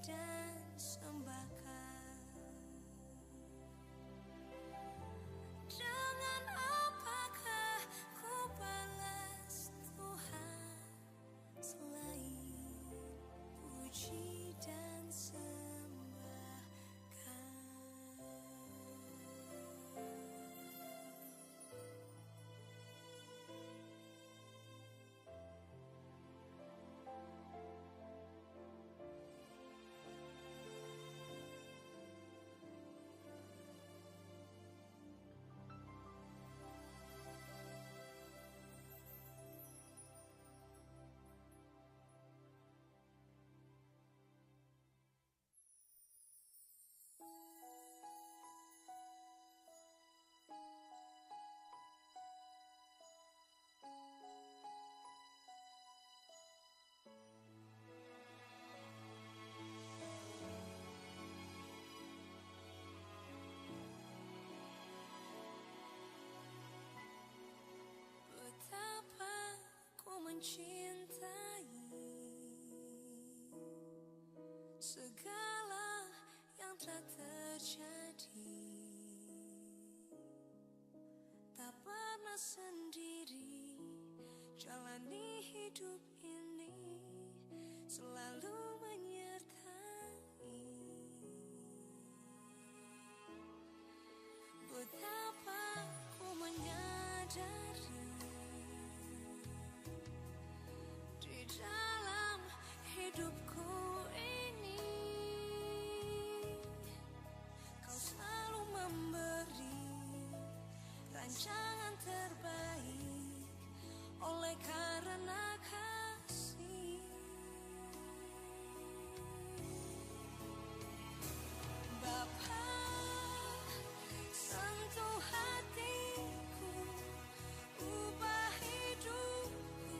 dan sembahkan. Dengan apakah ku balas Tuhan selain puji dan sembahkan? Betapa ku mencintai segala yang telah terjadi. Tak pernah sendiri jalani hidup ini, selalu menyertai. Betapa ku menyadari di dalam hidupku ini kau selalu memberi rancangan terbaik oleh karena kasih. Bapa, sentuh hatiku, ubah hidupku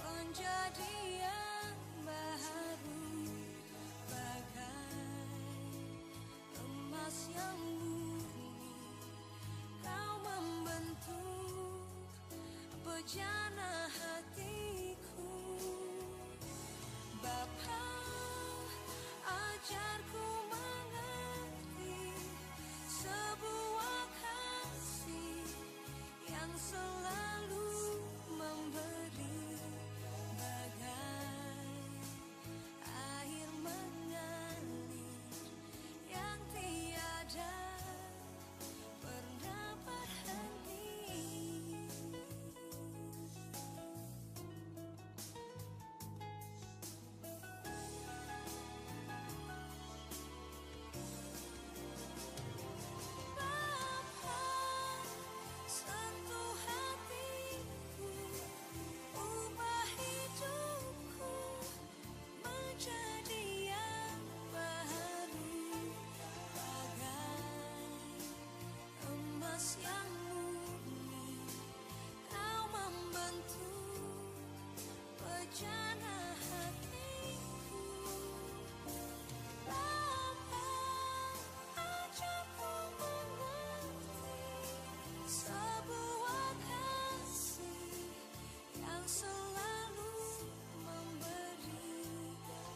menjadi yang baru, bagai emas yang murni. Kau membentuk bejana hatiku. Bapa, ajarku mengerti sebuah kasih yang selalu memberi, bagai air mengalir yang tiada pernah berhenti. Bapa, sentuh hatiku, ubah hidupku menjadi yang baru, bagai emas yang murni. Kau membentuk bejana hatiku. Bapa, ajarku mengerti sebuah kasih yang selalu memberi,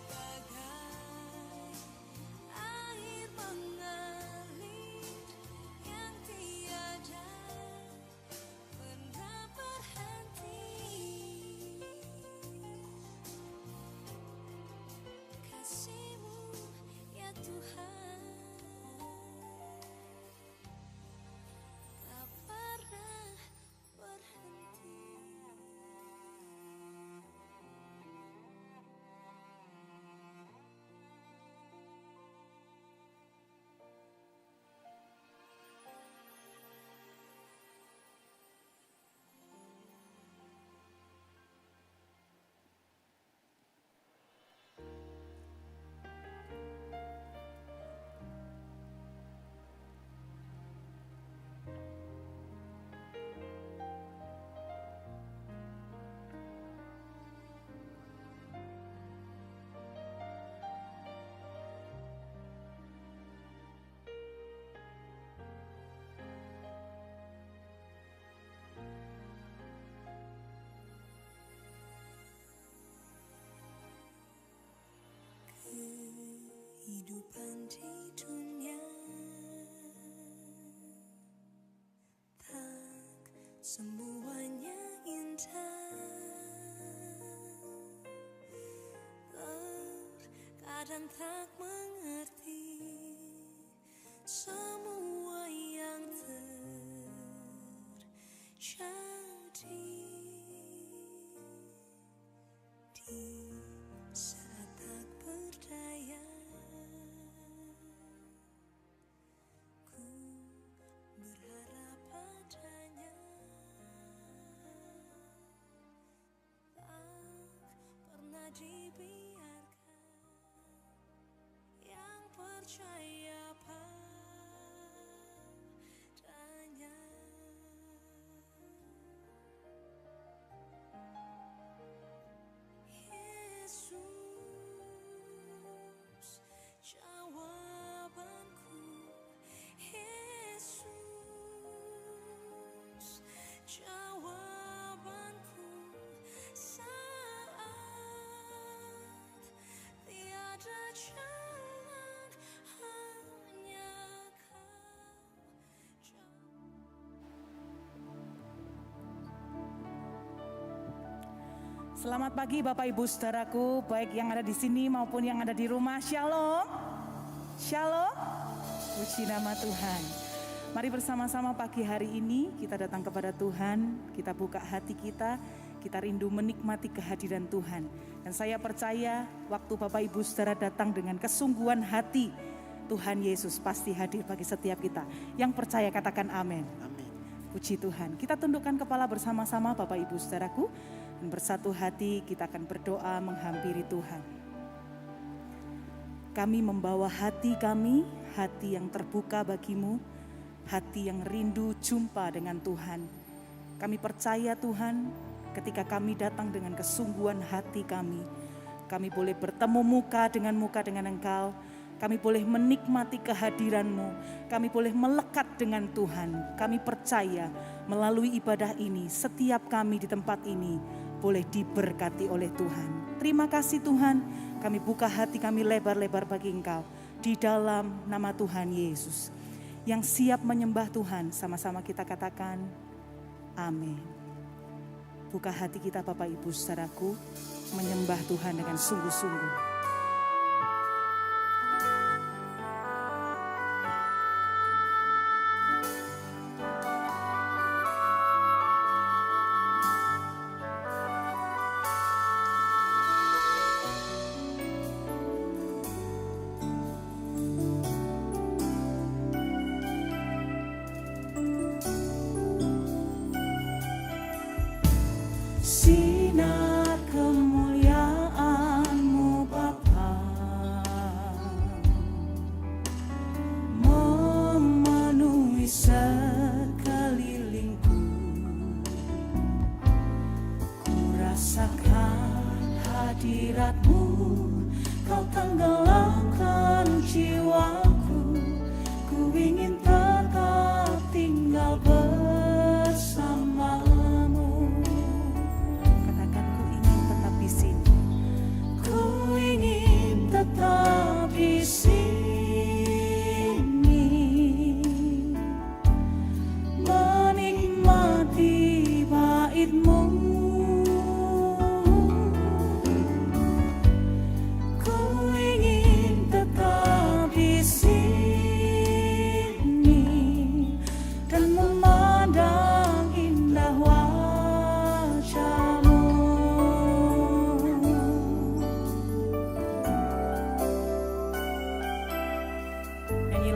bagai air mengalir yang tiada pernah berhenti. dan tak mengerti semua yang terjadi. Di saat tak berdaya, ku berharap padanya. Tak pernah dibiarkan, yang percaya padanya. Yesus, jawabanku. Yesus, jawabanku saat tiada jalan, hanya Kau. Selamat pagi Bapak Ibu Saudaraku, baik yang ada di sini maupun yang ada di rumah. Shalom. Shalom. Puji nama Tuhan. Mari bersama-sama pagi hari ini kita datang kepada Tuhan, kita buka hati kita rindu menikmati kehadiran Tuhan. Dan saya percaya waktu Bapak Ibu Saudara datang dengan kesungguhan hati, Tuhan Yesus pasti hadir bagi setiap kita. Yang percaya katakan amin. Puji Tuhan. Kita tundukkan kepala bersama-sama Bapak Ibu Saudaraku. Dan bersatu hati kita akan berdoa menghampiri Tuhan. Kami membawa hati kami, hati yang terbuka bagimu, hati yang rindu jumpa dengan Tuhan. Kami percaya Tuhan, ketika kami datang dengan kesungguhan hati kami boleh bertemu muka dengan Engkau. Kami boleh menikmati kehadiran-Mu, kami boleh melekat dengan Tuhan. Kami percaya melalui ibadah ini, setiap kami di tempat ini boleh diberkati oleh Tuhan. Terima kasih Tuhan, kami buka hati kami lebar-lebar bagi Engkau. Di dalam nama Tuhan Yesus. Yang siap menyembah Tuhan, sama-sama kita katakan, amin. Buka hati kita Bapak Ibu Saudaraku, menyembah Tuhan dengan sungguh-sungguh. Sinar kemuliaan-Mu Bapa memenuhi sekelilingku. Ku rasakan hadirat-Mu, Kau tenggelamkan jiwaku. Ku ingin tetap tinggal bersama. Tetap di sini menikmati bait-Mu. Ku ingin tetap di sini dan memandang indah wajah-Mu.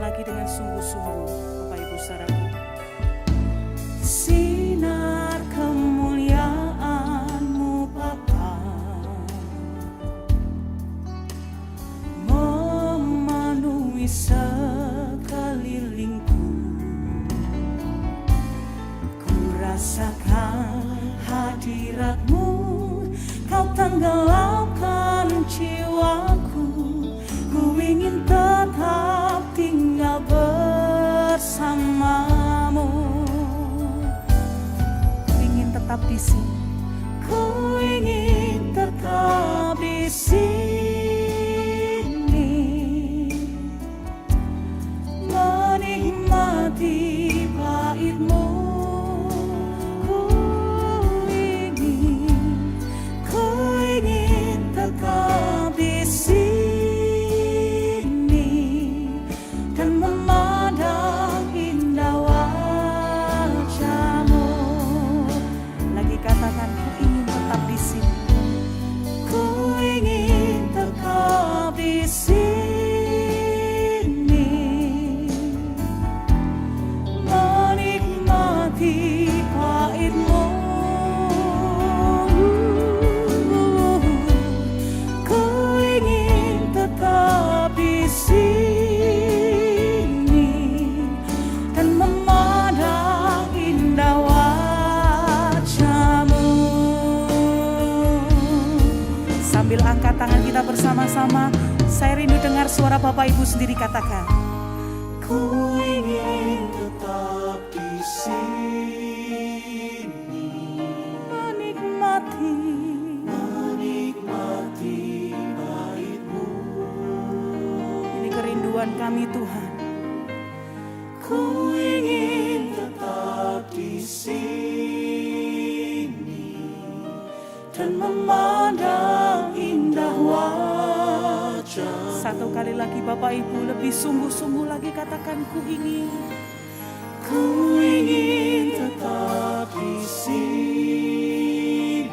Lagi dengan sungguh-sungguh Bapak Ibu Saudaraku. Sinar kemuliaan-Mu Bapa memenuhi sekelilingku. Ku rasakan hadirat-Mu, Kau tenggelamkan jiwaku. Ku ingin tetap tinggal bersama-Mu. Ku ingin tetap di sini. Ku ingin tetap di sini menikmati bait-Mu. Ku ingin tetap di sini Sambil angkat tangan kita bersama-sama, saya rindu dengar suara Bapak Ibu sendiri katakan, Ku ingin tetap di sini, menikmati bait-Mu. Ini kerinduan kami Tuhan. Ku ingin tetap di sini dan memandang indah wajah. Satu kali lagi Bapak Ibu, lebih sungguh-sungguh lagi katakan, ku ingin tetap di sini,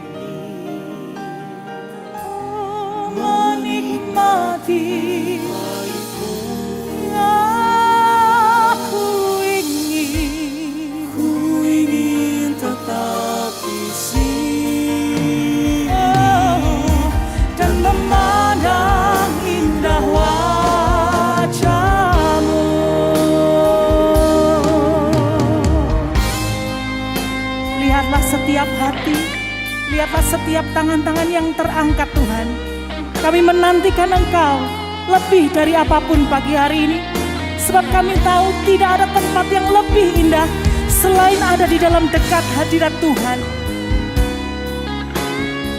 menikmati bait-Mu. Ku ingin tetap di sini dan memandang indah wajah-Mu. Lihatlah setiap hati, lihatlah setiap tangan-tangan yang terangkat Tuhan. Kami menantikan Engkau lebih dari apapun pagi hari ini. Sebab kami tahu tidak ada tempat yang lebih indah selain ada di dalam dekat hadirat Tuhan.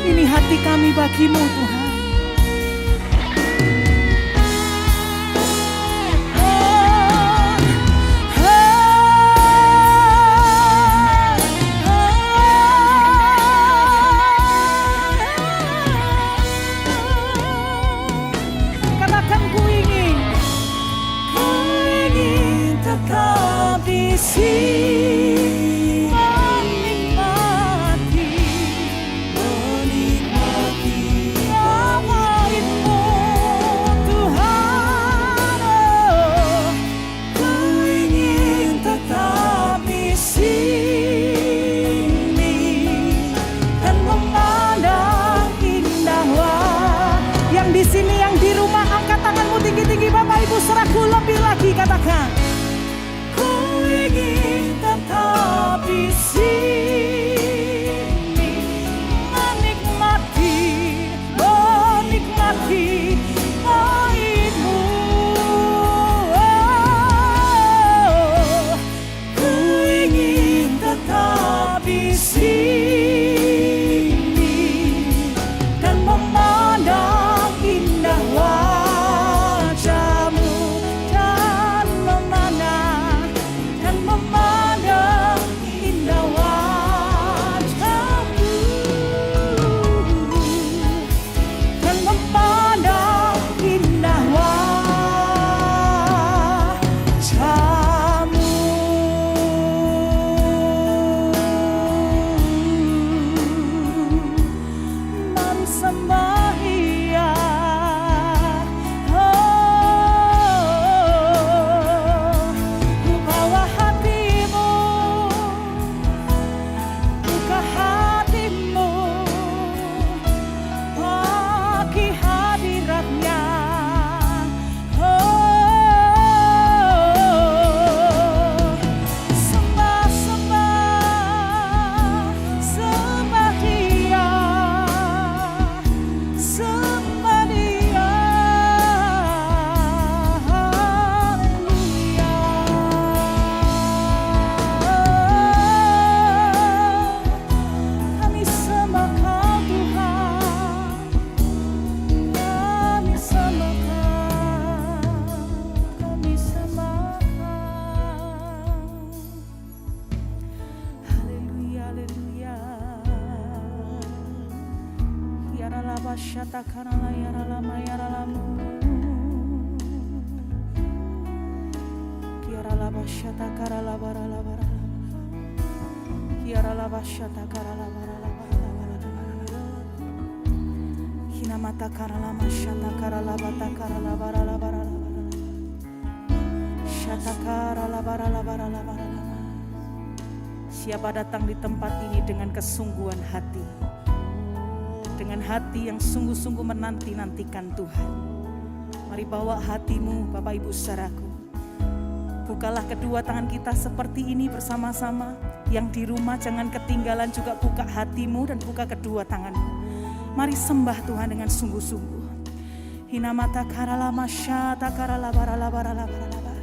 Ini hati kami bagi-Mu Tuhan. Katakan, ku ingin tetap di sini, menikmati bait-Mu Tuhan. Ku ingin tetap di sini Dan memandang indah yang di sini, yang di rumah, angkat tanganmu tinggi-tinggi Bapak Ibu, serahku lebih lagi katakan, Ku ingin tetap di sini, menikmati bait-Mu. ku ingin tetap di sini Dan memandang indah wajah-Mu, dan memandang indah wajah-Mu, dan memandang indah wajah-Mu. Mensembah Ia, ku bawa hatimu, buka hatimu bagi hadiratnya. Sembah Dia, sembah Dia, haleluya. Kami sembah Kau Tuhan, kami sembah Kau, kami sembah Kau. Haleluya, haleluya. Yaralaba syata karala yaralama yaralamu. Yaralaba syata karala barala barala. Yaralaba syata karala barala barala barala. Hinamata karala masyata karala bata karala barala barala barala. Syata karala barala barala barala. Siapa datang di tempat ini dengan kesungguhan hati, dengan hati yang sungguh-sungguh menanti-nantikan Tuhan. Mari bawa hatimu Bapak Ibu saudaraku. Bukalah kedua tangan kita seperti ini bersama-sama. Yang di rumah jangan ketinggalan juga buka hatimu dan buka kedua tanganmu. Mari sembah Tuhan dengan sungguh-sungguh. Hinamata karalama syata karalabaralabaralabaralaba.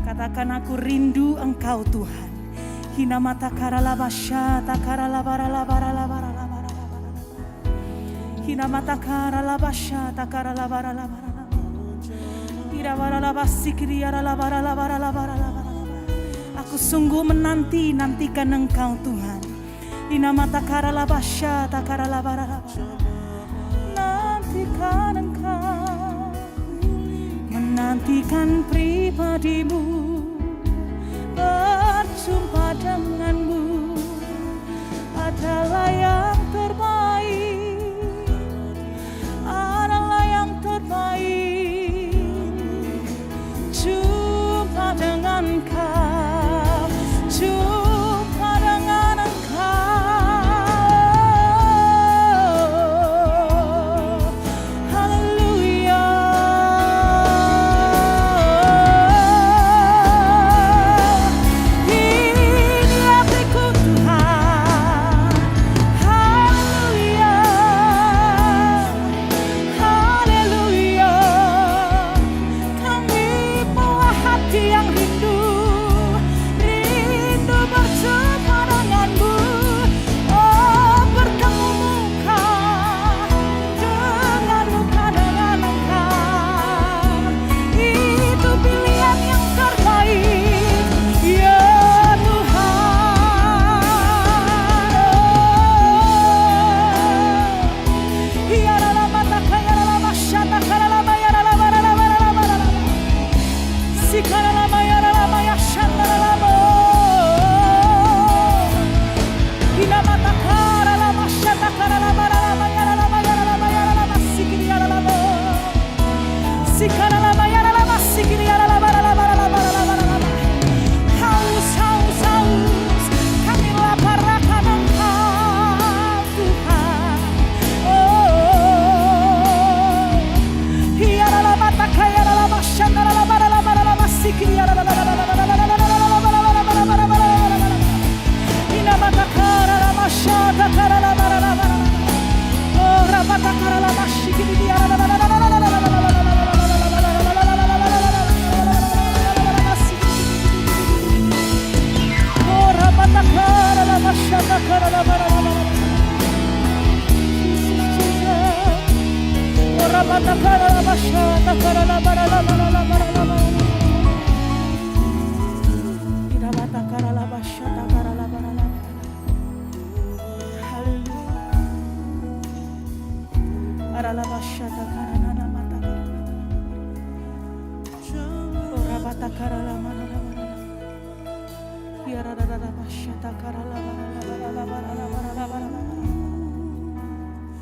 Katakan, aku rindu Engkau Tuhan. Hinamata karalama syata karalabaralabaralabaralaba. Hinamata karalaba syata karalabaralabaralaba. Irabaralaba sikiriyaralabaralabaralabaralaba. Aku sungguh nantikan Engkau Tuhan. Hinamata karalaba syata karalabaralabaralaba. Nantikan Engkau, menantikan pribadimu, berjumpa denganmu adalah yang terbaik, adalah yang terbaik. Jumpa dengan Engkau, jumpa dengan Engkau.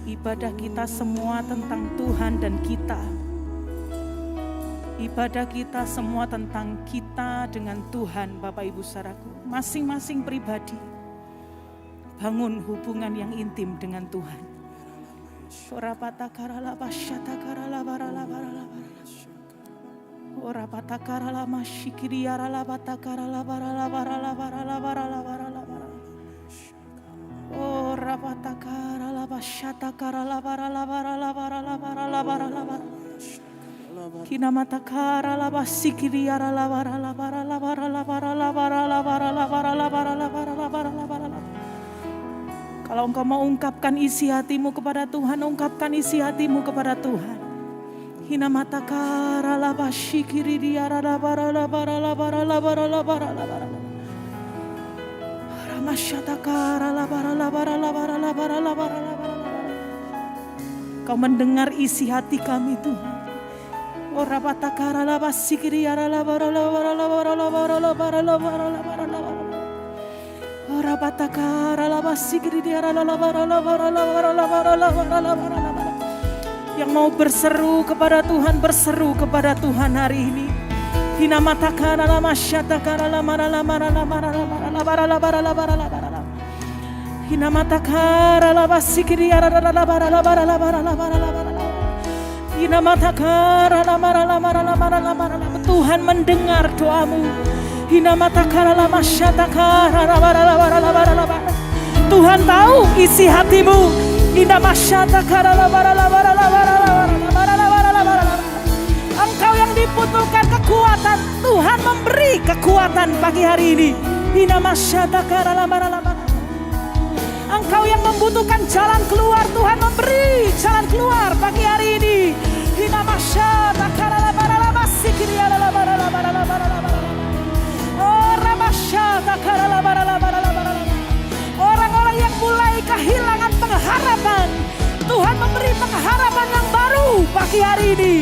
Ibadah kita semua tentang Tuhan dan kita. Ibadah kita semua tentang kita dengan Tuhan, Bapak Ibu Saudaraku. Masing-masing pribadi bangun hubungan yang intim dengan Tuhan. Kalau engkau mau ungkapkan isi hatimu kepada Tuhan, ungkapkan isi hatimu kepada Tuhan. Kau mendengar isi hati kami Tuhan. Yang mau berseru kepada Tuhan, berseru kepada Tuhan hari ini. Tuhan mendengar doamu. Tuhan tahu isi hatimu. Engkau yang dibutuhkan kekuatan, Tuhan memberi kekuatan pagi hari ini. Engkau yang membutuhkan jalan keluar, Tuhan memberi jalan keluar pagi hari ini. Orang-orang yang mulai kehilangan pengharapan, Tuhan memberi pengharapan yang baru pagi hari ini.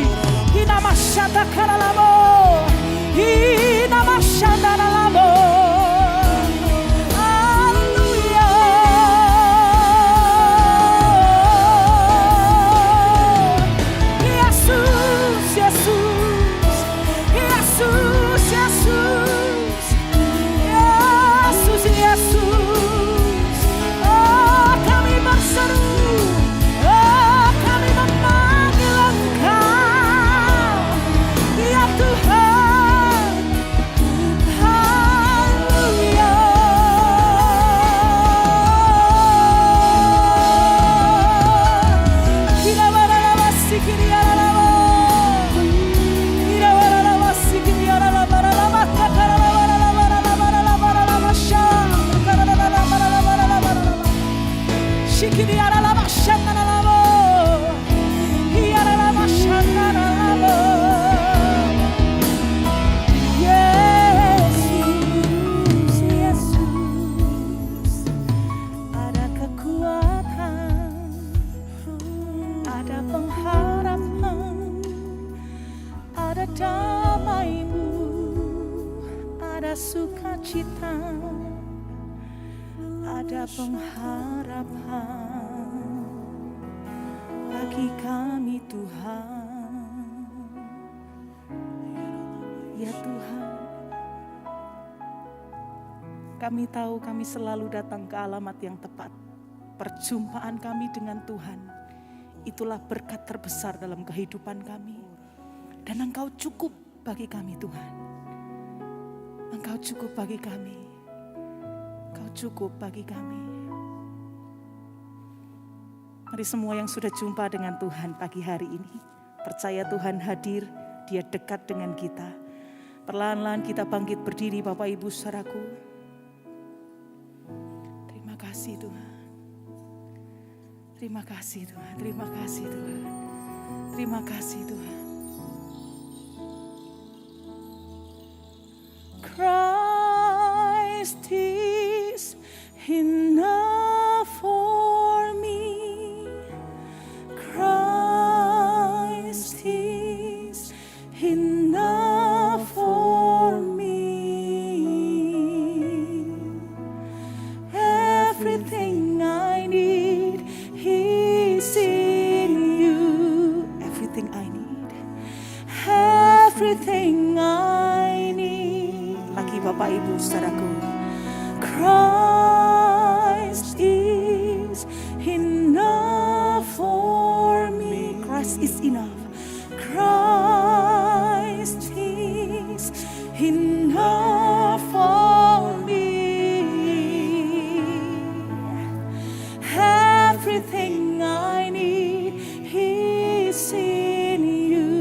Sukacita, ada pengharapan bagi kami Tuhan. Ya Tuhan, kami tahu kami selalu datang ke alamat yang tepat. Perjumpaan kami dengan Tuhan, itulah berkat terbesar dalam kehidupan kami. Dan Engkau cukup bagi kami Tuhan. Engkau cukup bagi kami. Engkau cukup bagi kami. Mari semua yang sudah jumpa dengan Tuhan pagi hari ini, percaya Tuhan hadir, Dia dekat dengan kita. Perlahan-lahan kita bangkit berdiri Bapak Ibu saudaraku. Terima kasih Tuhan. Terima kasih Tuhan. Terima kasih Tuhan. Terima kasih Tuhan. Christ is enough for me. Christ is enough for me. Everything I need is in you. Everything I need. Everything I need. Lagi Bapak Ibu saudaraku. Christ is enough for me. Christ is enough. Christ is enough for me. Everything I need is in you.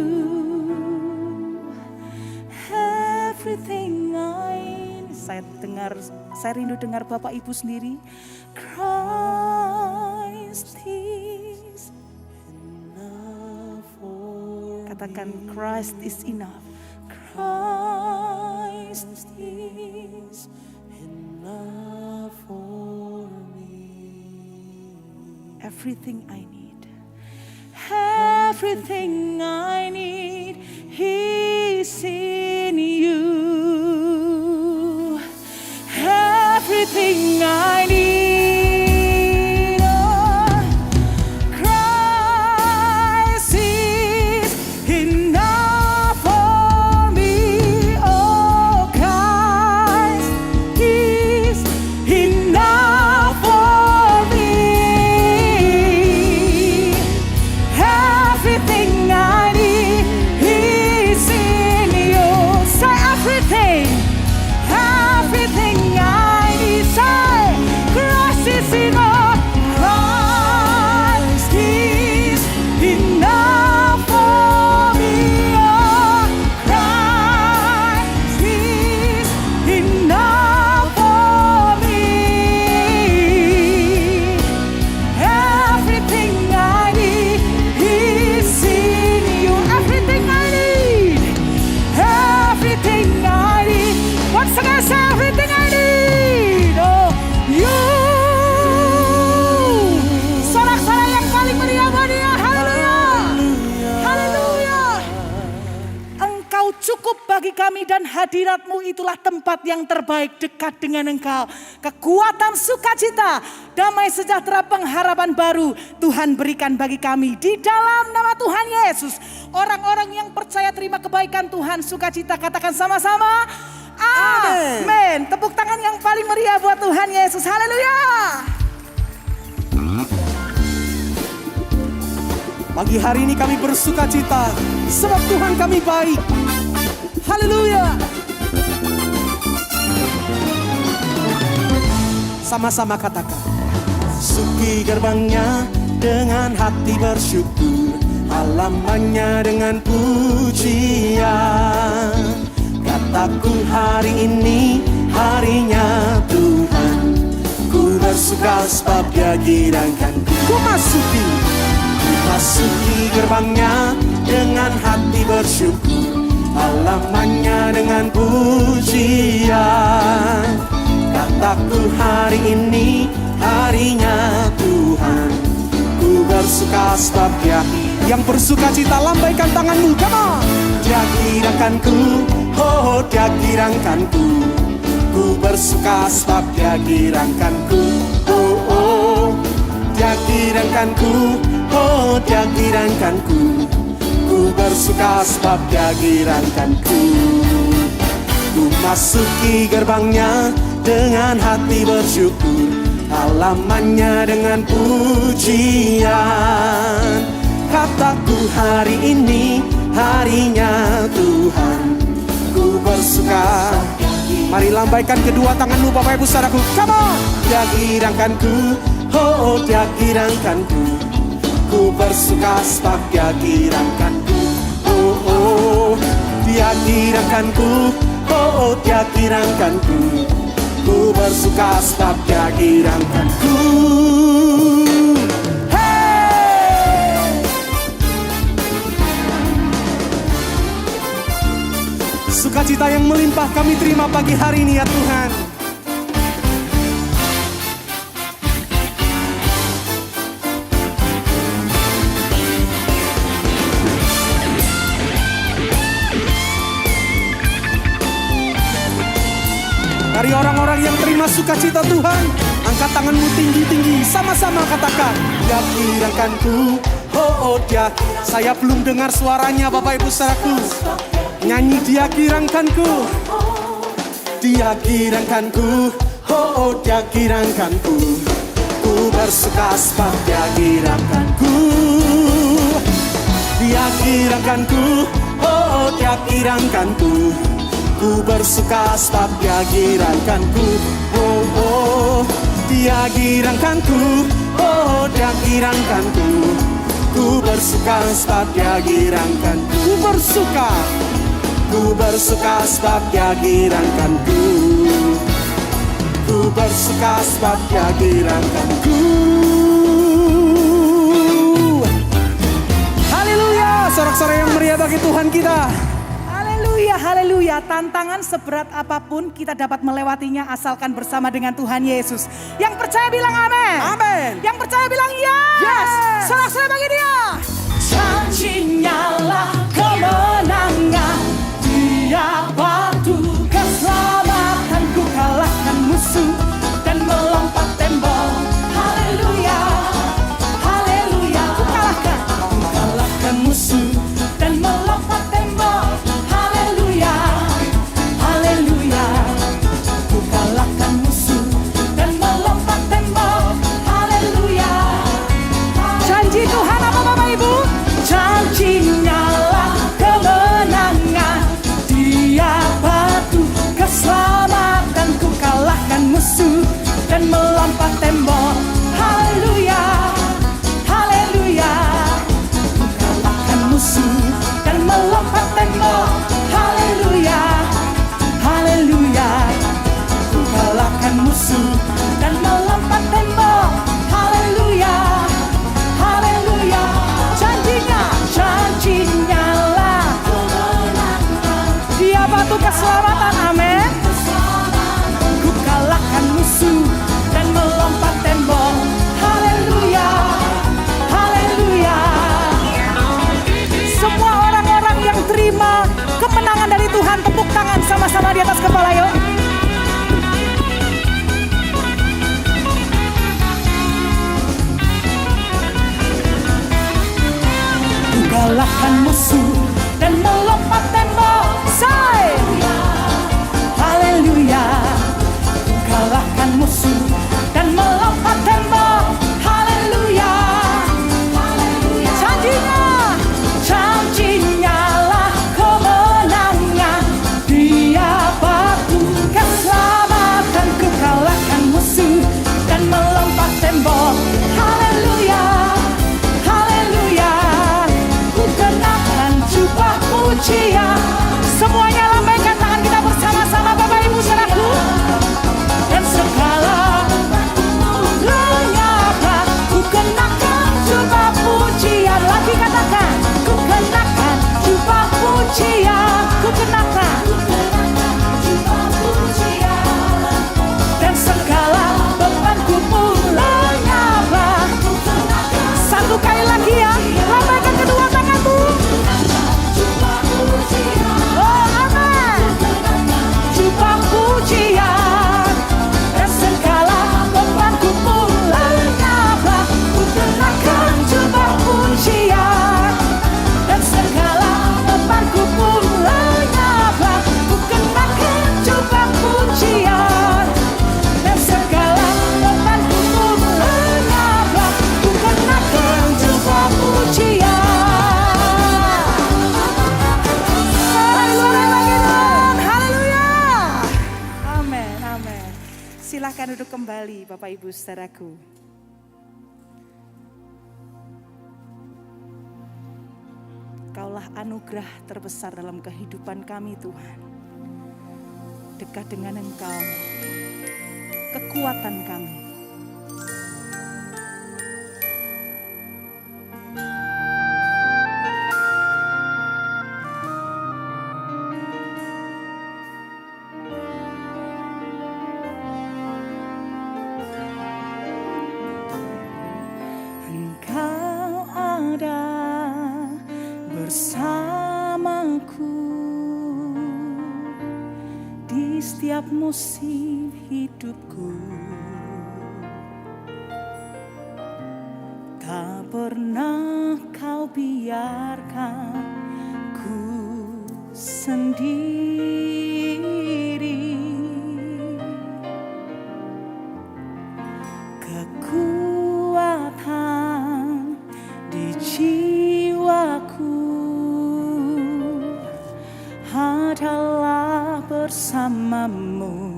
Everything saya rindu dengar Bapak Ibu sendiri. Christ is enough for katakan me. Christ is enough. Christ is enough for me. Everything I need. Everything I need is in you. Everything I need, oh, Christ is enough for me. Oh, Christ is enough for me. Everything I need is in you. Say everything. Everything I need, say bagi kami dan hadirat-Mu itulah tempat yang terbaik dekat dengan Engkau. Kekuatan, sukacita, damai sejahtera, pengharapan baru Tuhan berikan bagi kami di dalam nama Tuhan Yesus. Orang-orang yang percaya terima kebaikan Tuhan, sukacita, katakan sama-sama. Amin. Tepuk tangan yang paling meriah buat Tuhan Yesus. Haleluya. Pagi hari ini kami bersukacita sebab Tuhan kami baik. Haleluya. Sama-sama katakan. Masuki gerbangnya dengan hati bersyukur, halamannya dengan pujian. Kataku hari ini harinya Tuhan, ku bersuka sebab Dia girangkanku. Ku masuki gerbangnya dengan hati bersyukur, halamannya dengan pujian. Kataku hari ini harinya Tuhan, ku bersuka sebab Dia. Yang bersuka cita lambaikan tanganmu, come on. Dia girangkanku, oh Dia girangkanku, ku bersuka sebab Dia girangkanku. Oh oh, Dia girangkanku, oh Dia girangkanku, ku bersuka sebab Dia girangkanku. Ku masuki gerbangnya dengan hati bersyukur, halamannya dengan pujian. Kataku hari ini harinya Tuhan, ku bersuka. Mari lambaikan kedua tanganmu Bapak Ibu Saudaraku, come on. Dia girangkanku, oh Dia girangkanku, ku bersuka sebab Dia girangkanku. Oh oh, Dia girangkanku, oh Dia girangkanku, ku bersuka sebab Dia girangkanku. Hey! Sukacita yang melimpah kami terima pagi hari ini ya Tuhan. Dari orang-orang yang terima sukacita Tuhan, angkat tanganmu tinggi-tinggi, sama-sama katakan. Dia girangkanku, oh oh Dia. Saya belum dengar suaranya Bapak Ibu Saudaraku. Nyanyi Dia girangkanku, Dia girangkanku, oh oh Dia girangkanku, ku bersuka sebab Dia girangkanku. Dia girangkanku, oh oh Dia girangkanku, ku bersuka sebab Dia girangkanku. Oh oh, Dia girangkanku, oh Dia girangkanku, ku bersuka sebab Dia girangkanku. Ku bersuka sebab Dia girangkanku, ku bersuka sebab Dia girangkanku. Haleluya, sorak-sorai yang meriah bagi Tuhan kita. Haleluya, haleluya. Tantangan seberat apapun kita dapat melewatinya asalkan bersama dengan Tuhan Yesus. Yang percaya bilang amin. Amin. Yang percaya bilang yes. Sorak-sorai bagi Dia. Janji-Nya-lah kemenangan, Dia batu keselamatanku, kalahkan musuh dan melompat tembok. Haleluya, haleluya. Ku kalahkan musuh dan melompat tembok. Haleluya, haleluya. Ku kalahkan musuh dan melompat tembok. Haleluya. Janji Tuhan apa Bapak Ibu? Janji-Nya-lah kemenangan, Dia batu keselamatanku, kalahkan musuh dan melompat tembok. Haleluya, haleluya. Ku kalahkan musuh dan melompat tembok. Haleluya, haleluya. Ku kalahkan musuh dan melompat tembok. Haleluya, haleluya. Janji-Nya-lah Dia batu keselamatan, amin. Ku kalahkan musuh dan melompat tembok. Haleluya, haleluya. Semua orang-orang yang terima kalahkan musuh dan melompat tembok. Say haleluya, ku kalahkan musuh dan melompat tembok. Haleluya, janjinya lah kemenangan. Dia batu keselamatan, ku kalahkan musuh dan melompat tembok. Haleluya, haleluya, ku kenakan jubah pujian. Semuanya lambaikan tangan kita bersama-sama Bapak Ibu Saudaraku. Dan segala lenyaplah, ku kenakan jubah pujian. Lagi katakan, ku kenakan jubah pujian. Ku kenakan jubah pujian. Dan segala bebanku pun lenyaplah. Satu kali lagi ya, lambaikan kedua tanganmu. Oh amin, jubah pujian. Dan segala bebanku pun lenyaplah. Ku kenakan jubah pujian. Dan segala bebanku pun lenyaplah. Ku kenakan jubah pujian. Dan segala bebanku pun lenyaplah. Ku kenakan jubah pujian. Haleluya. Amin, amin. Silakan duduk kembali Bapak Ibu Saudaraku. Kaulah anugerah terbesar dalam kehidupan kami Tuhan. Dekat dengan Engkau, kekuatan kami. Engkau ada bersamaku di setiap musim hidupku. Tak pernah kau biarkan ku sendiri. Kekuatan di jiwaku adalah bersamamu.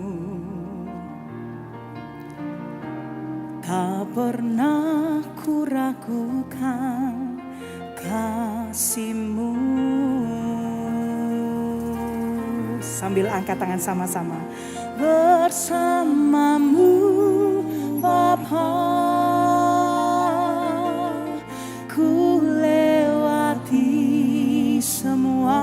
Tak pernah ku ragukan kasih-Mu. Sambil angkat tangan sama-sama. Bersamamu Bapa, ku lewati semua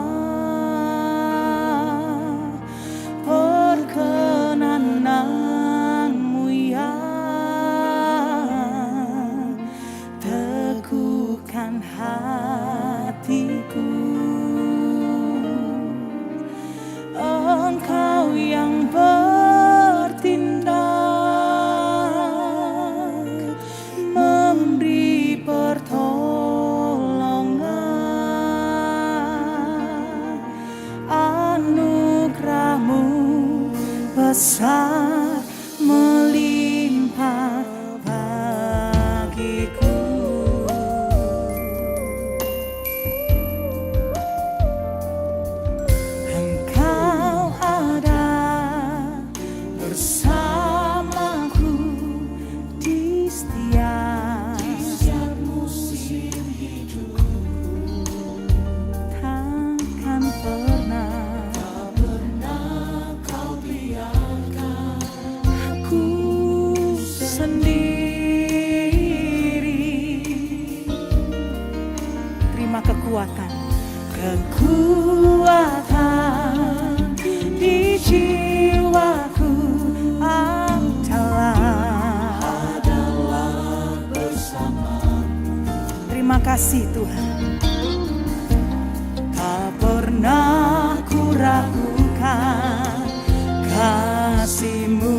perkenananmu ya. Teguhkan hatiku, Engkau yang bertindak, memberi pertolongan. Anugerah-Mu besar melimpah bagiku. Engkau ada bersamaku di setiap musim hidupku. Takkan pernah kau biarkan aku sendiri. Terima kekuatan di jiwaku adalah bersamamu. Terima kasih Tuhan. Tak pernah ku ragukan kasih-Mu.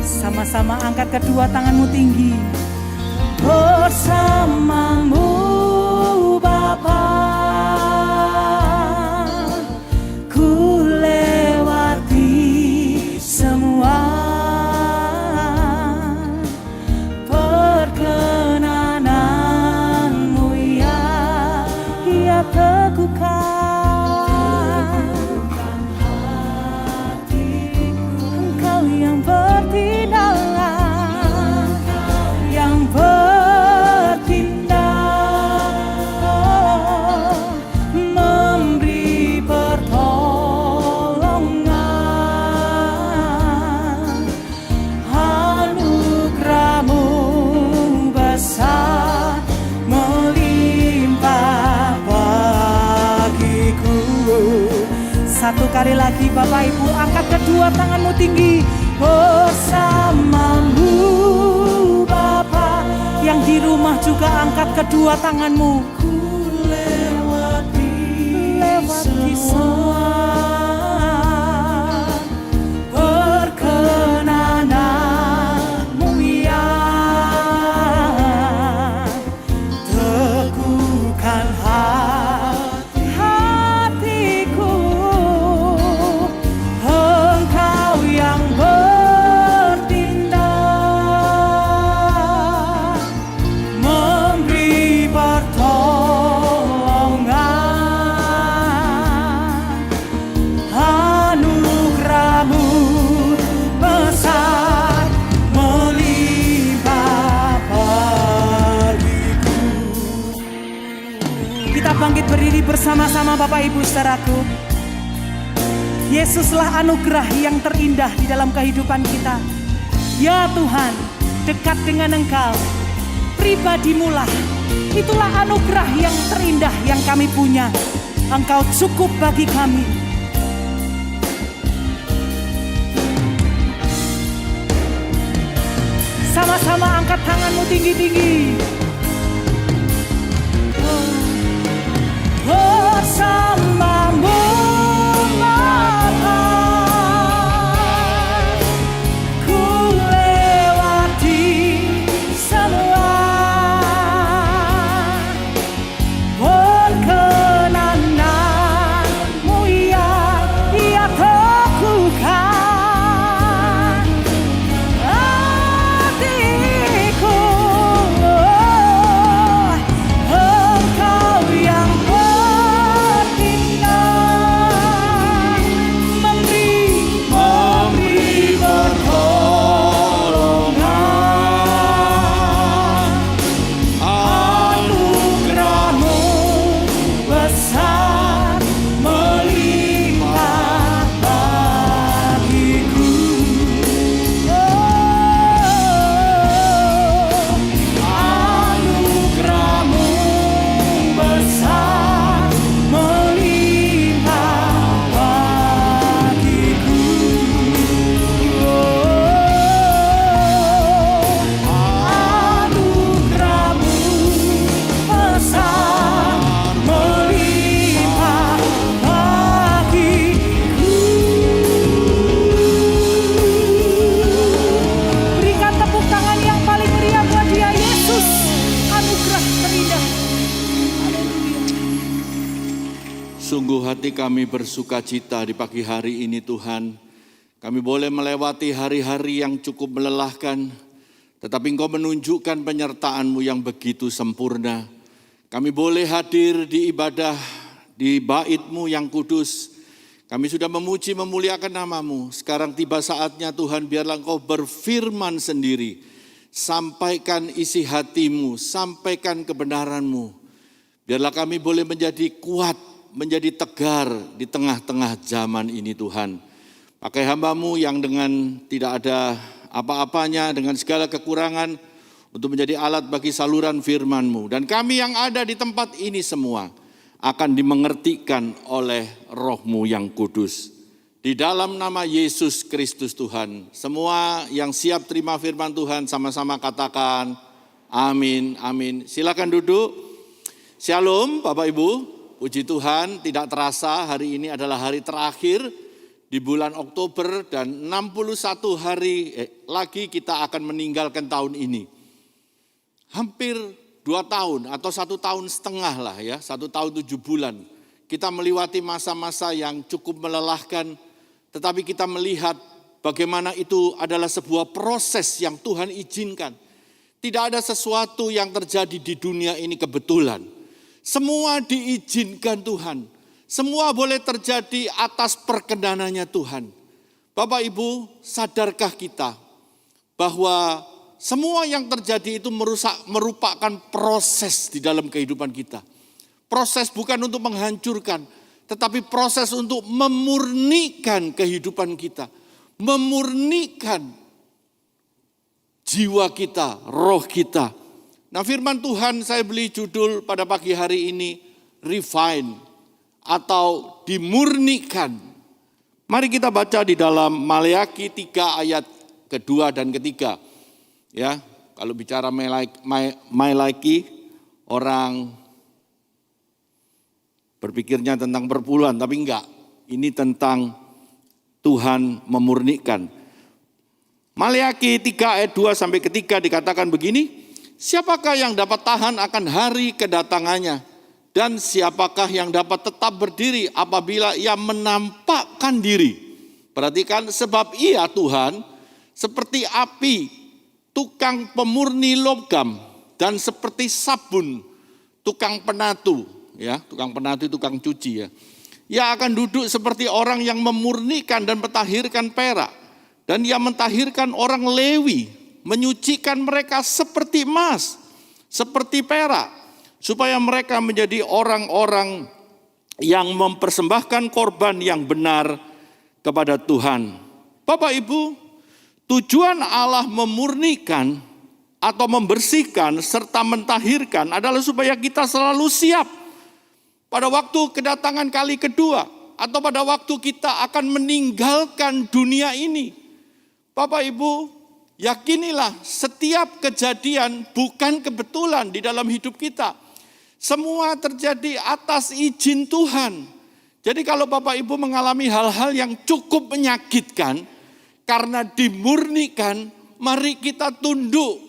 Sama-sama angkat kedua tanganmu tinggi. Bersamamu Sekali lagi Bapak Ibu, angkat kedua tanganmu tinggi. Bersamamu Bapa. Yang di rumah juga angkat kedua tanganmu. Ku lewati semua perkenananmu ya. Teguhkan hatiku, Engkau yang bertindak, memberi pertolongan. Anugerah-Mu besar melimpah bagiku. Kita bangkit berdiri bersama-sama Bapak Ibu saudaraku. Yesuslah anugerah yang terindah di dalam kehidupan kita. Ya Tuhan, dekat dengan Engkau, pribadimu-lah. Itulah anugerah yang terindah yang kami punya. Engkau cukup bagi kami. Sama-sama angkat tanganmu tinggi-tinggi. Bersamamu Bapa, ku lewati semua perkenananmu yang Ia teguhkan hatiku. Engkau yang bertindak, memberi pertolongan. Anugerah-Mu besar melimpah bagiku. Anugerah-Mu besar melimpah bagiku. Anugerah-Mu besar melimpah bagiku. Berikan tepuk tangan yang paling meriah buat Dia, Yesus, anugerah terindah. Sungguh hati kami bersuka cita di pagi hari ini Tuhan. Kami boleh melewati hari-hari yang cukup melelahkan, tetapi Engkau menunjukkan penyertaan-Mu yang begitu sempurna. Kami boleh hadir di ibadah, di bait-Mu yang kudus. Kami sudah memuji memuliakan nama-Mu. Sekarang tiba saatnya Tuhan, biarlah Engkau berfirman sendiri. Sampaikan isi hati-Mu, sampaikan kebenaran-Mu. Biarlah kami boleh menjadi kuat, menjadi tegar di tengah-tengah zaman ini Tuhan. Pakai hamba-Mu yang dengan tidak ada apa-apanya, dengan segala kekurangan, untuk menjadi alat bagi saluran firman-Mu. Dan kami yang ada di tempat ini semua akan dimengertikan oleh Roh-Mu yang kudus. Di dalam nama Yesus Kristus Tuhan, semua yang siap terima firman Tuhan sama-sama katakan amin, amin. Silakan duduk. Shalom Bapak Ibu, puji Tuhan, tidak terasa hari ini adalah hari terakhir di bulan Oktober dan 61 hari lagi kita akan meninggalkan tahun ini. Hampir 2 tahun atau 1 tahun setengah lah ya, 1 tahun 7 bulan. Kita melewati masa-masa yang cukup melelahkan, tetapi kita melihat bagaimana itu adalah sebuah proses yang Tuhan izinkan. Tidak ada sesuatu yang terjadi di dunia ini kebetulan. Semua diizinkan Tuhan. Semua boleh terjadi atas perkenanannya Tuhan. Bapak Ibu, sadarkah kita bahwa semua yang terjadi itu merupakan proses di dalam kehidupan kita. Proses bukan untuk menghancurkan, tetapi proses untuk memurnikan kehidupan kita. Memurnikan jiwa kita, roh kita. Nah, firman Tuhan saya beri judul pada pagi hari ini, refine atau dimurnikan. Mari kita baca di dalam Maleakhi 3 ayat kedua dan ketiga. Ya, kalau bicara Maleakhi, orang berpikirnya tentang perpuluhan, tapi enggak. Ini tentang Tuhan memurnikan. Maleakhi 3 ayat 2 sampai ketiga dikatakan begini, siapakah yang dapat tahan akan hari kedatangannya? Dan siapakah yang dapat tetap berdiri apabila ia menampakkan diri? Perhatikan, sebab ia Tuhan seperti api, tukang pemurni logam, dan seperti sabun, tukang penatu. Ya, tukang penatu itu tukang cuci ya. Ia akan duduk seperti orang yang memurnikan dan mentahirkan perak. Dan ia mentahirkan orang Lewi, menyucikan mereka seperti emas, seperti perak, supaya mereka menjadi orang-orang yang mempersembahkan korban yang benar kepada Tuhan. Bapak Ibu, tujuan Allah memurnikan atau membersihkan serta mentahirkan adalah supaya kita selalu siap pada waktu kedatangan kali kedua atau pada waktu kita akan meninggalkan dunia ini. Bapak Ibu, yakinilah setiap kejadian bukan kebetulan di dalam hidup kita. Semua terjadi atas izin Tuhan. Jadi kalau Bapak Ibu mengalami hal-hal yang cukup menyakitkan, karena dimurnikan, mari kita tunduk,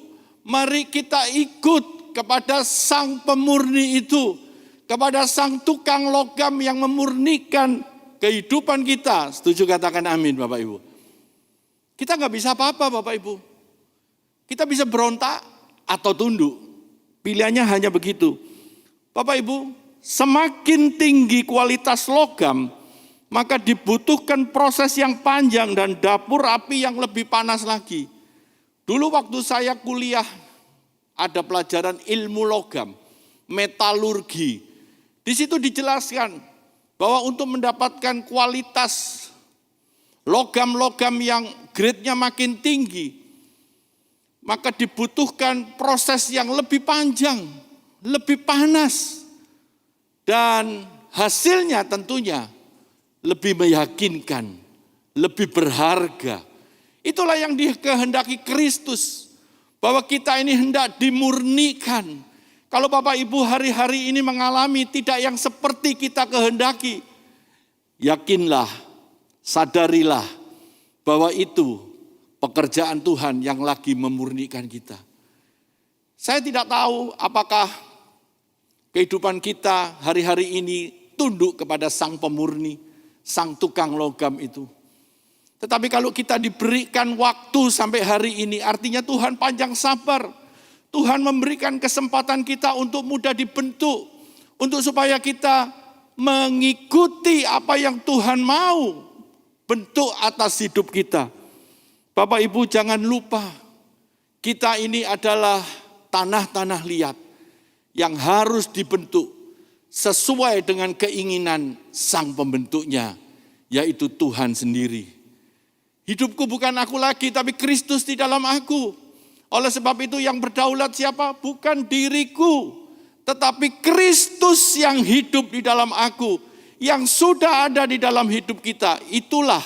mari kita ikut kepada Sang Pemurni itu, kepada Sang Tukang Logam yang memurnikan kehidupan kita. Setuju katakan amin Bapak Ibu. Kita nggak bisa apa-apa Bapak Ibu. Kita bisa berontak atau tunduk. Pilihannya hanya begitu. Bapak Ibu, semakin tinggi kualitas logam, maka dibutuhkan proses yang panjang dan dapur api yang lebih panas lagi. Dulu waktu saya kuliah, ada pelajaran ilmu logam, metalurgi. Di situ dijelaskan bahwa untuk mendapatkan kualitas logam-logam yang grade-nya makin tinggi, maka dibutuhkan proses yang lebih panjang, lebih panas, dan hasilnya tentunya lebih meyakinkan, lebih berharga. Itulah yang dikehendaki Kristus, bahwa kita ini hendak dimurnikan. Kalau Bapak Ibu hari-hari ini mengalami tidak yang seperti kita kehendaki, yakinlah, sadarilah bahwa itu pekerjaan Tuhan yang lagi memurnikan kita. Saya tidak tahu apakah kehidupan kita hari-hari ini tunduk kepada Sang Pemurni, Sang Tukang Logam itu. Tetapi kalau kita diberikan waktu sampai hari ini, artinya Tuhan panjang sabar. Tuhan memberikan kesempatan kita untuk mudah dibentuk, untuk supaya kita mengikuti apa yang Tuhan mau bentuk atas hidup kita. Bapak Ibu jangan lupa, kita ini adalah tanah-tanah liat yang harus dibentuk sesuai dengan keinginan Sang Pembentuknya, yaitu Tuhan sendiri. Hidupku bukan aku lagi, tapi Kristus di dalam aku. Oleh sebab itu yang berdaulat siapa? Bukan diriku, tetapi Kristus yang hidup di dalam aku, yang sudah ada di dalam hidup kita. Itulah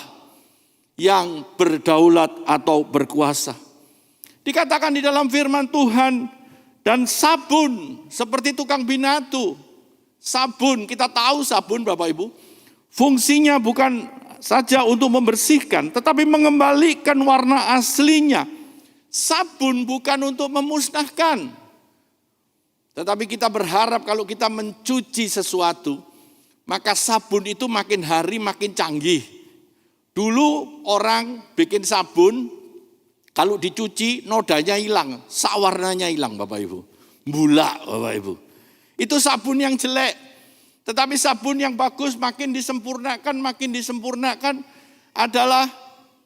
yang berdaulat atau berkuasa. Dikatakan di dalam firman Tuhan, dan sabun seperti tukang binatu. Sabun, kita tahu sabun Bapak Ibu, fungsinya bukan saja untuk membersihkan, tetapi mengembalikan warna aslinya. Sabun bukan untuk memusnahkan. Tetapi kita berharap kalau kita mencuci sesuatu, maka sabun itu makin hari makin canggih. Dulu orang bikin sabun, kalau dicuci nodanya hilang, sawarnanya hilang Bapak Ibu. Bulak Bapak Ibu. Itu sabun yang jelek. Tetapi sabun yang bagus makin disempurnakan adalah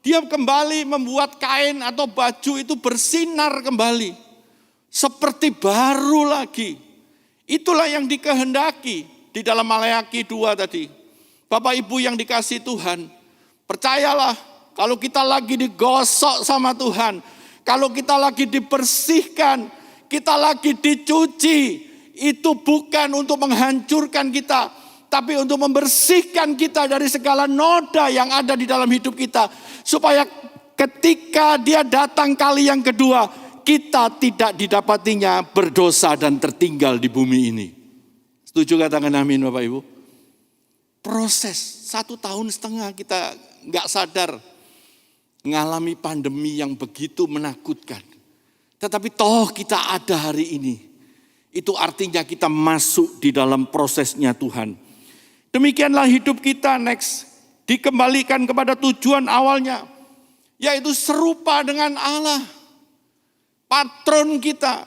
dia kembali membuat kain atau baju itu bersinar kembali. Seperti baru lagi. Itulah yang dikehendaki di dalam Maleakhi 2 tadi. Bapak Ibu yang dikasihi Tuhan, percayalah, kalau kita lagi digosok sama Tuhan, kalau kita lagi dibersihkan, kita lagi dicuci, itu bukan untuk menghancurkan kita, tapi untuk membersihkan kita dari segala noda yang ada di dalam hidup kita. Supaya ketika dia datang kali yang kedua, kita tidak didapatinya berdosa dan tertinggal di bumi ini. Setuju katakan amin Bapak Ibu? Proses 1,5 tahun kita nggak sadar mengalami pandemi yang begitu menakutkan. Tetapi toh kita ada hari ini. Itu artinya kita masuk di dalam prosesnya Tuhan. Demikianlah hidup kita next. Dikembalikan kepada tujuan awalnya. Yaitu serupa dengan Allah. Patron kita.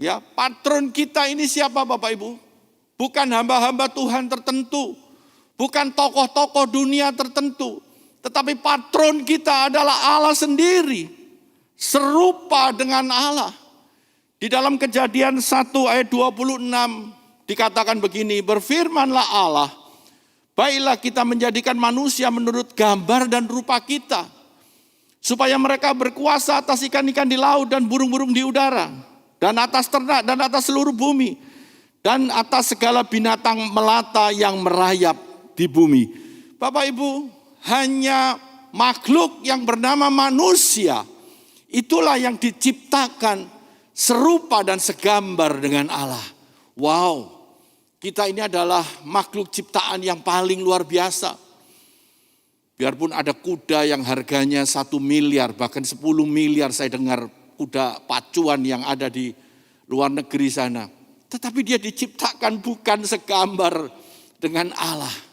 Ya, patron kita ini siapa Bapak Ibu? Bukan hamba-hamba Tuhan tertentu. Bukan tokoh-tokoh dunia tertentu. Tetapi patron kita adalah Allah sendiri. Serupa dengan Allah. Di dalam Kejadian 1 ayat 26 dikatakan begini. Berfirmanlah Allah. Baiklah kita menjadikan manusia menurut gambar dan rupa kita. Supaya mereka berkuasa atas ikan-ikan di laut dan burung-burung di udara. Dan atas ternak dan atas seluruh bumi. Dan atas segala binatang melata yang merayap di bumi. Bapak Ibu, hanya makhluk yang bernama manusia, itulah yang diciptakan serupa dan segambar dengan Allah. Wow, kita ini adalah makhluk ciptaan yang paling luar biasa. Biarpun ada kuda yang harganya 1 miliar, bahkan 10 miliar saya dengar kuda pacuan yang ada di luar negeri sana. Tetapi dia diciptakan bukan segambar dengan Allah.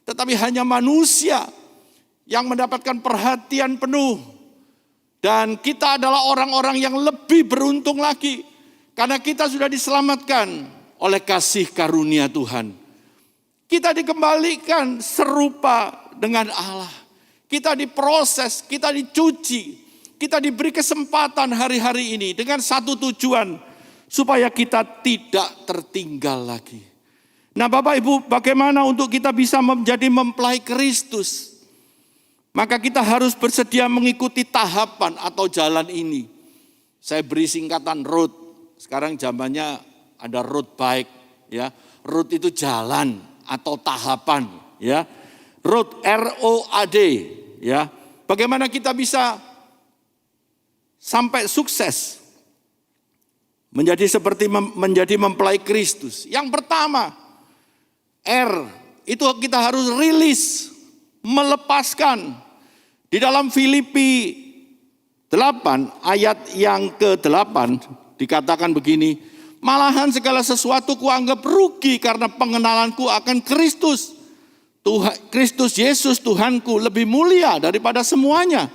Tetapi hanya manusia yang mendapatkan perhatian penuh. Dan kita adalah orang-orang yang lebih beruntung lagi. Karena kita sudah diselamatkan oleh kasih karunia Tuhan. Kita dikembalikan serupa dengan Allah. Kita diproses, kita dicuci. Kita diberi kesempatan hari-hari ini dengan satu tujuan. Supaya kita tidak tertinggal lagi. Nah Bapak Ibu, bagaimana untuk kita bisa menjadi mempelai Kristus? Maka kita harus bersedia mengikuti tahapan atau jalan ini. Saya beri singkatan road. Sekarang zamannya ada road bike, ya. Road itu jalan atau tahapan, ya. Road ROAD, ya. Bagaimana kita bisa sampai sukses menjadi seperti menjadi mempelai Kristus? Yang pertama, R, itu kita harus rilis, melepaskan. Di dalam Filipi 8 ayat yang ke-8 dikatakan begini, malahan segala sesuatu kuanggap rugi karena pengenalanku akan Kristus. Kristus Yesus Tuhanku lebih mulia daripada semuanya.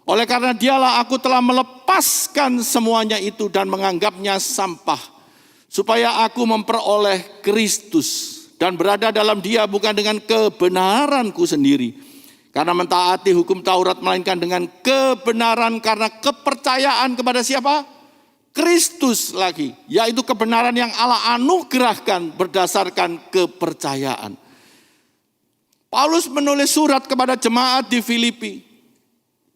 Oleh karena dialah aku telah melepaskan semuanya itu dan menganggapnya sampah. Supaya aku memperoleh Kristus. Dan berada dalam dia bukan dengan kebenaranku sendiri. Karena mentaati hukum Taurat melainkan dengan kebenaran karena kepercayaan kepada siapa? Kristus lagi. Yaitu kebenaran yang Allah anugerahkan berdasarkan kepercayaan. Paulus menulis surat kepada jemaat di Filipi.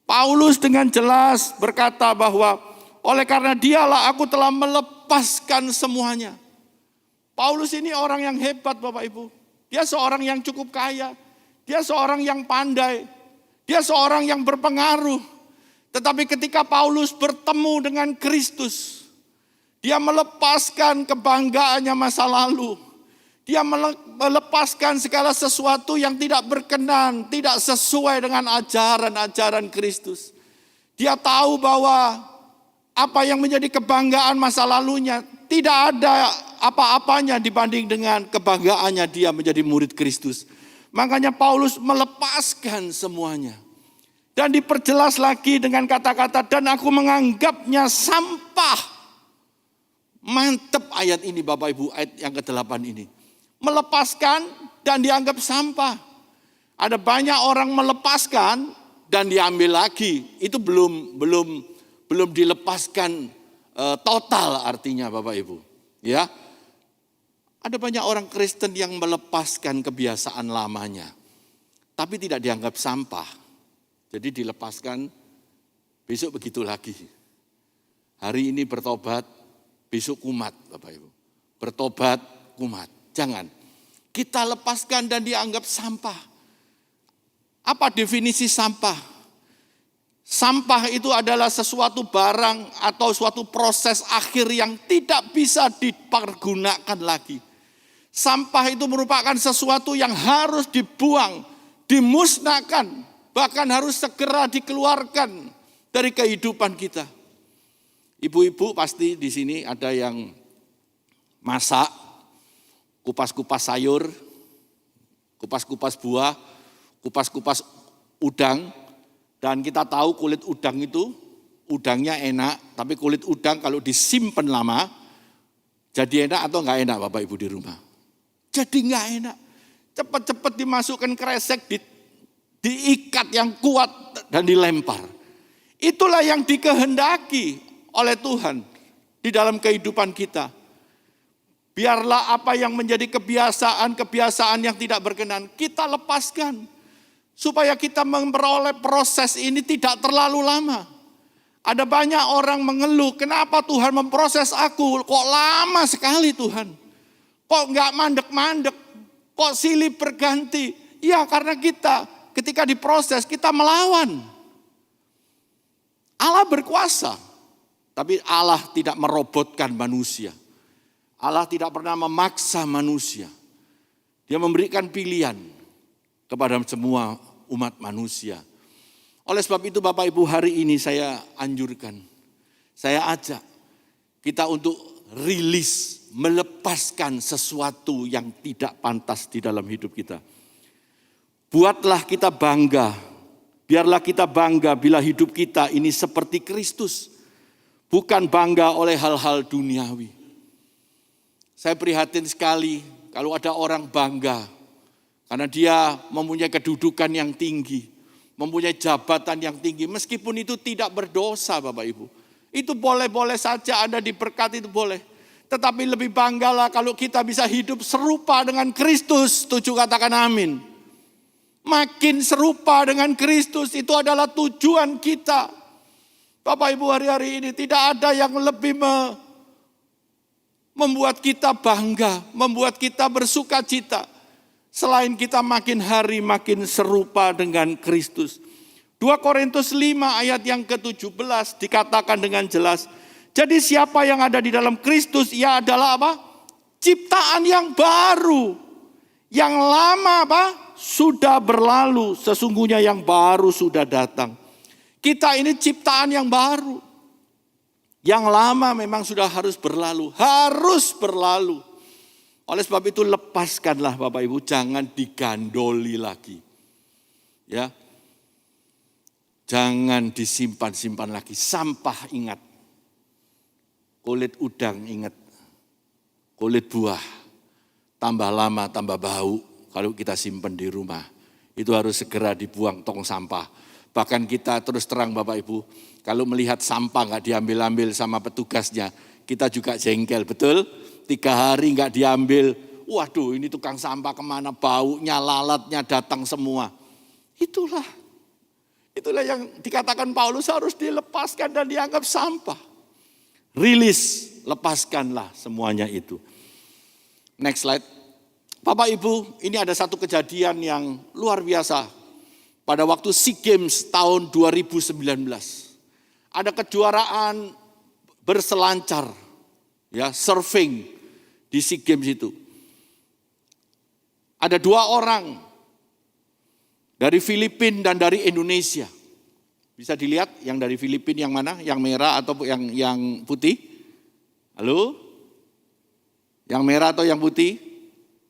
Paulus dengan jelas berkata bahwa oleh karena dialah aku telah melepaskan semuanya. Paulus ini orang yang hebat Bapak Ibu. Dia seorang yang cukup kaya. Dia seorang yang pandai. Dia seorang yang berpengaruh. Tetapi ketika Paulus bertemu dengan Kristus. Dia melepaskan kebanggaannya masa lalu. Dia melepaskan segala sesuatu yang tidak berkenan. Tidak sesuai dengan ajaran-ajaran Kristus. Dia tahu bahwa apa yang menjadi kebanggaan masa lalunya tidak ada apa-apanya dibanding dengan kebanggaannya dia menjadi murid Kristus. Makanya Paulus melepaskan semuanya. Dan diperjelas lagi dengan kata-kata dan aku menganggapnya sampah. Mantep ayat ini Bapak Ibu, ayat yang ke-8 ini. Melepaskan dan dianggap sampah. Ada banyak orang melepaskan dan diambil lagi. Itu belum dilepaskan total artinya Bapak Ibu. Ya. Ada banyak orang Kristen yang melepaskan kebiasaan lamanya. Tapi tidak dianggap sampah. Jadi dilepaskan, besok begitu lagi. Hari ini bertobat, besok kumat Bapak Ibu. Bertobat, kumat. Jangan. Kita lepaskan dan dianggap sampah. Apa definisi sampah? Sampah itu adalah sesuatu barang atau suatu proses akhir yang tidak bisa dipergunakan lagi. Sampah itu merupakan sesuatu yang harus dibuang, dimusnahkan, bahkan harus segera dikeluarkan dari kehidupan kita. Ibu-ibu pasti di sini ada yang masak, kupas-kupas sayur, kupas-kupas buah, kupas-kupas udang. Dan kita tahu kulit udang itu, udangnya enak, tapi kulit udang kalau disimpan lama, jadi enak atau enggak enak Bapak Ibu di rumah? Jadi enggak enak. Cepat-cepat dimasukkan kresek, diikat yang kuat dan dilempar. Itulah yang dikehendaki oleh Tuhan di dalam kehidupan kita. Biarlah apa yang menjadi kebiasaan yang tidak berkenan, kita lepaskan. Supaya kita memperoleh proses ini tidak terlalu lama. Ada banyak orang mengeluh, kenapa Tuhan memproses aku? Kok lama sekali Tuhan? Kok enggak mandek-mandek? Kok silih berganti? Ya karena kita ketika diproses kita melawan. Allah berkuasa, tapi Allah tidak merobotkan manusia. Allah tidak pernah memaksa manusia. Dia memberikan pilihan kepada semua umat manusia. Oleh sebab itu Bapak Ibu hari ini saya anjurkan, saya ajak kita untuk rilis, melepaskan sesuatu yang tidak pantas di dalam hidup kita. Buatlah kita bangga, biarlah kita bangga bila hidup kita ini seperti Kristus. Bukan bangga oleh hal-hal duniawi. Saya prihatin sekali kalau ada orang bangga karena dia mempunyai kedudukan yang tinggi, mempunyai jabatan yang tinggi. Meskipun itu tidak berdosa Bapak Ibu. Itu boleh-boleh saja Anda diberkati itu boleh. Tetapi lebih banggalah kalau kita bisa hidup serupa dengan Kristus. Setuju katakan amin. Makin serupa dengan Kristus itu adalah tujuan kita. Bapak Ibu hari-hari ini tidak ada yang lebih membuat kita bangga, membuat kita bersuka cita. Selain kita makin hari makin serupa dengan Kristus. 2 Korintus 5 ayat yang ke-17 dikatakan dengan jelas. Jadi siapa yang ada di dalam Kristus, ia adalah apa? Ciptaan yang baru. Yang lama apa? Sudah berlalu, sesungguhnya yang baru sudah datang. Kita ini ciptaan yang baru. Yang lama memang sudah harus berlalu. Harus berlalu. Oleh sebab itu lepaskanlah Bapak Ibu, jangan digandoli lagi. Ya. Jangan disimpan-simpan lagi. Sampah ingat. Kulit udang ingat. Kulit buah. Tambah lama tambah bau kalau kita simpan di rumah. Itu harus segera dibuang tong sampah. Bahkan kita terus terang Bapak Ibu, kalau melihat sampah enggak diambil-ambil sama petugasnya, kita juga jengkel, betul? 3 hari enggak diambil, waduh ini tukang sampah kemana, baunya, lalatnya datang semua. Itulah yang dikatakan Paulus harus dilepaskan dan dianggap sampah. Rilis, lepaskanlah semuanya itu. Next slide. Bapak Ibu, ini ada satu kejadian yang luar biasa. Pada waktu SEA Games tahun 2019. Ada kejuaraan berselancar, ya, surfing di SEA Games itu. Ada 2 orang dari Filipina dan dari Indonesia. Bisa dilihat yang dari Filipina yang mana? Yang merah atau yang putih? Halo? Yang merah atau yang putih?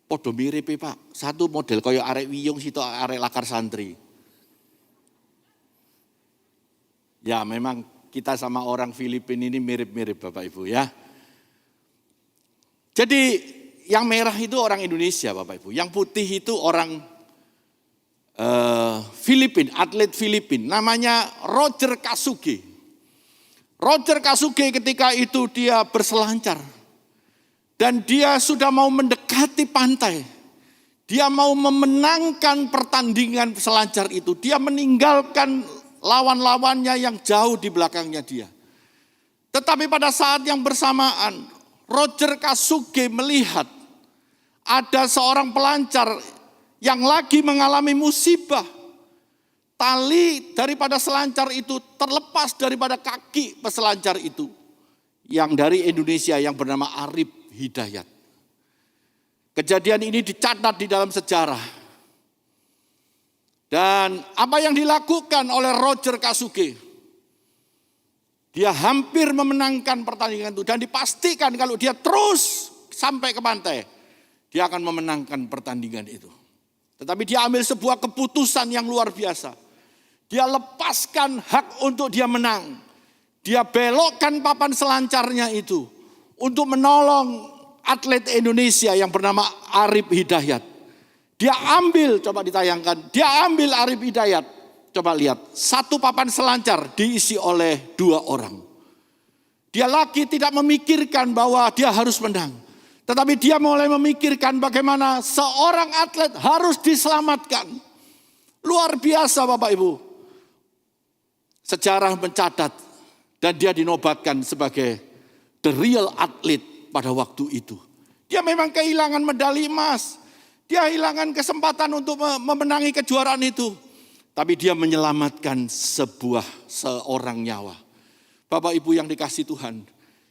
Podo mirip Pak. Satu model kaya arek wiyung situ arek lakar santri. Ya memang kita sama orang Filipina ini mirip-mirip Bapak Ibu ya. Jadi yang merah itu orang Indonesia Bapak Ibu. Yang putih itu orang Filipina, atlet Filipina. Namanya Roger Kasuge. Roger Kasuge ketika itu dia berselancar. Dan dia sudah mau mendekati pantai. Dia mau memenangkan pertandingan selancar itu. Dia meninggalkan lawan-lawannya yang jauh di belakangnya dia. Tetapi pada saat yang bersamaan, Roger Kasuge melihat ada seorang pelancar yang lagi mengalami musibah. Tali daripada selancar itu terlepas daripada kaki peselancar itu. Yang dari Indonesia yang bernama Arif Hidayat. Kejadian ini dicatat di dalam sejarah. Dan apa yang dilakukan oleh Roger Kasuge, dia hampir memenangkan pertandingan itu. Dan dipastikan kalau dia terus sampai ke pantai, dia akan memenangkan pertandingan itu. Tetapi dia ambil sebuah keputusan yang luar biasa. Dia lepaskan hak untuk dia menang. Dia belokkan papan selancarnya itu untuk menolong atlet Indonesia yang bernama Arif Hidayat. Dia ambil, coba ditayangkan, dia ambil Arif Hidayat. Coba lihat, satu papan selancar diisi oleh 2 orang. Dia lagi tidak memikirkan bahwa dia harus menang. Tetapi dia mulai memikirkan bagaimana seorang atlet harus diselamatkan. Luar biasa Bapak Ibu. Sejarah mencatat dan dia dinobatkan sebagai the real athlete pada waktu itu. Dia memang kehilangan medali emas. Dia kehilangan kesempatan untuk memenangi kejuaraan itu. Tapi dia menyelamatkan seorang nyawa. Bapak Ibu yang dikasihi Tuhan,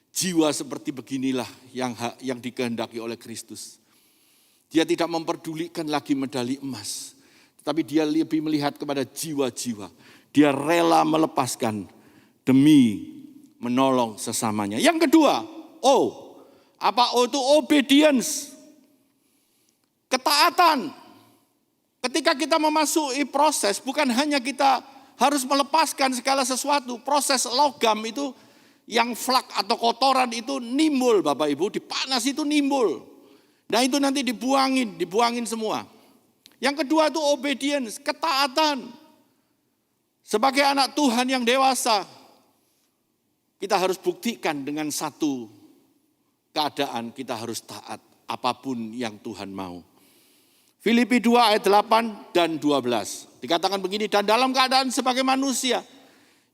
jiwa seperti beginilah yang dikehendaki oleh Kristus. Dia tidak memperdulikan lagi medali emas. Tetapi dia lebih melihat kepada jiwa-jiwa. Dia rela melepaskan demi menolong sesamanya. Yang kedua, apa O itu? Obedience. Ketaatan. Ketika kita memasuki proses, bukan hanya kita harus melepaskan segala sesuatu. Proses logam itu yang flak atau kotoran itu nimbul Bapak Ibu. Dipanas itu nimbul. Nah itu nanti dibuangin semua. Yang kedua itu obedience, ketaatan. Sebagai anak Tuhan yang dewasa, kita harus buktikan dengan satu keadaan, kita harus taat apapun yang Tuhan mau. Filipi 2 ayat 8 dan 12. Dikatakan begini, dan dalam keadaan sebagai manusia,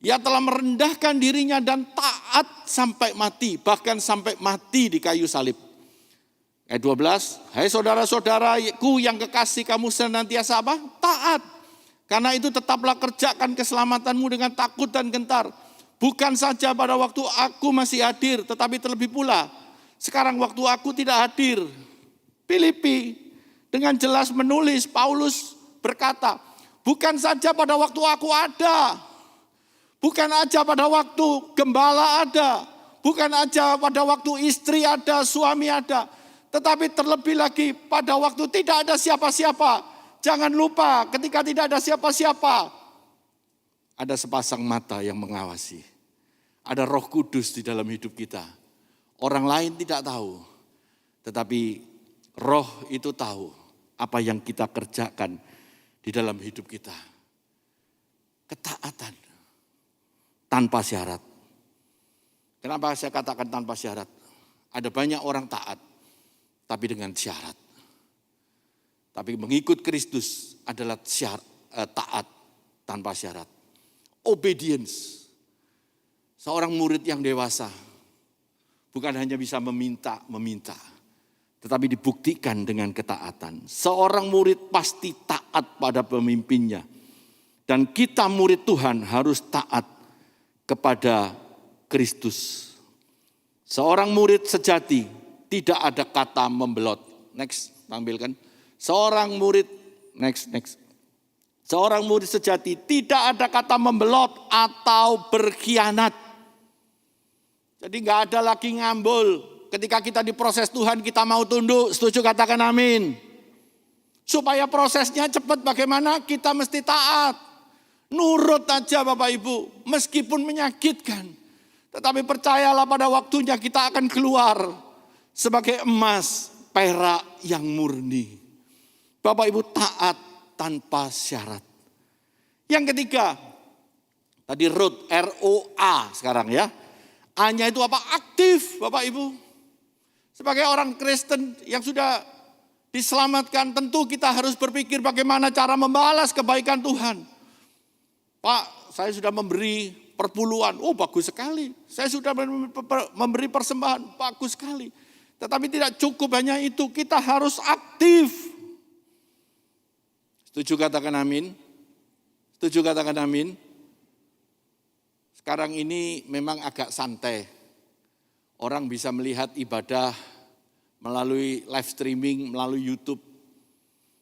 ia telah merendahkan dirinya dan taat sampai mati, bahkan sampai mati di kayu salib. Ayat 12, hai saudara-saudaraku yang kekasih, kamu senantiasa apa? Taat. Karena itu tetaplah kerjakan keselamatanmu dengan takut dan gentar. Bukan saja pada waktu aku masih hadir, tetapi terlebih pula sekarang waktu aku tidak hadir. Filipi dengan jelas menulis, Paulus berkata, bukan saja pada waktu aku ada, bukan aja pada waktu gembala ada, bukan aja pada waktu istri ada, suami ada, tetapi terlebih lagi pada waktu tidak ada siapa-siapa. Jangan lupa ketika tidak ada siapa-siapa, ada sepasang mata yang mengawasi. Ada Roh Kudus di dalam hidup kita. Orang lain tidak tahu, tetapi Roh itu tahu apa yang kita kerjakan di dalam hidup kita. Ketaatan tanpa syarat. Kenapa saya katakan tanpa syarat? Ada banyak orang taat, tapi dengan syarat. Tapi mengikut Kristus adalah taat tanpa syarat. Obedience. Seorang murid yang dewasa bukan hanya bisa meminta, tetapi dibuktikan dengan ketaatan. Seorang murid pasti taat pada pemimpinnya. Dan kita murid Tuhan harus taat kepada Kristus. Seorang murid sejati tidak ada kata membelot. Next, tampilkan. Seorang murid sejati tidak ada kata membelot atau berkhianat. Jadi nggak ada lagi ngambul. Ketika kita diproses Tuhan, kita mau tunduk. Setuju, katakan amin. Supaya prosesnya cepat, bagaimana? Kita mesti taat. Nurut aja Bapak Ibu, meskipun menyakitkan. Tetapi percayalah pada waktunya kita akan keluar sebagai emas, perak yang murni. Bapak Ibu, taat tanpa syarat. Yang ketiga, tadi root, R-O-A sekarang ya. A-nya itu apa? Aktif Bapak Ibu. Sebagai orang Kristen yang sudah diselamatkan, tentu kita harus berpikir bagaimana cara membalas kebaikan Tuhan. Pak, saya sudah memberi perpuluhan, bagus sekali. Saya sudah memberi persembahan, bagus sekali. Tetapi tidak cukup hanya itu, kita harus aktif. Setuju katakan amin? Setuju katakan amin? Sekarang ini memang agak santai. Orang bisa melihat ibadah melalui live streaming, melalui YouTube.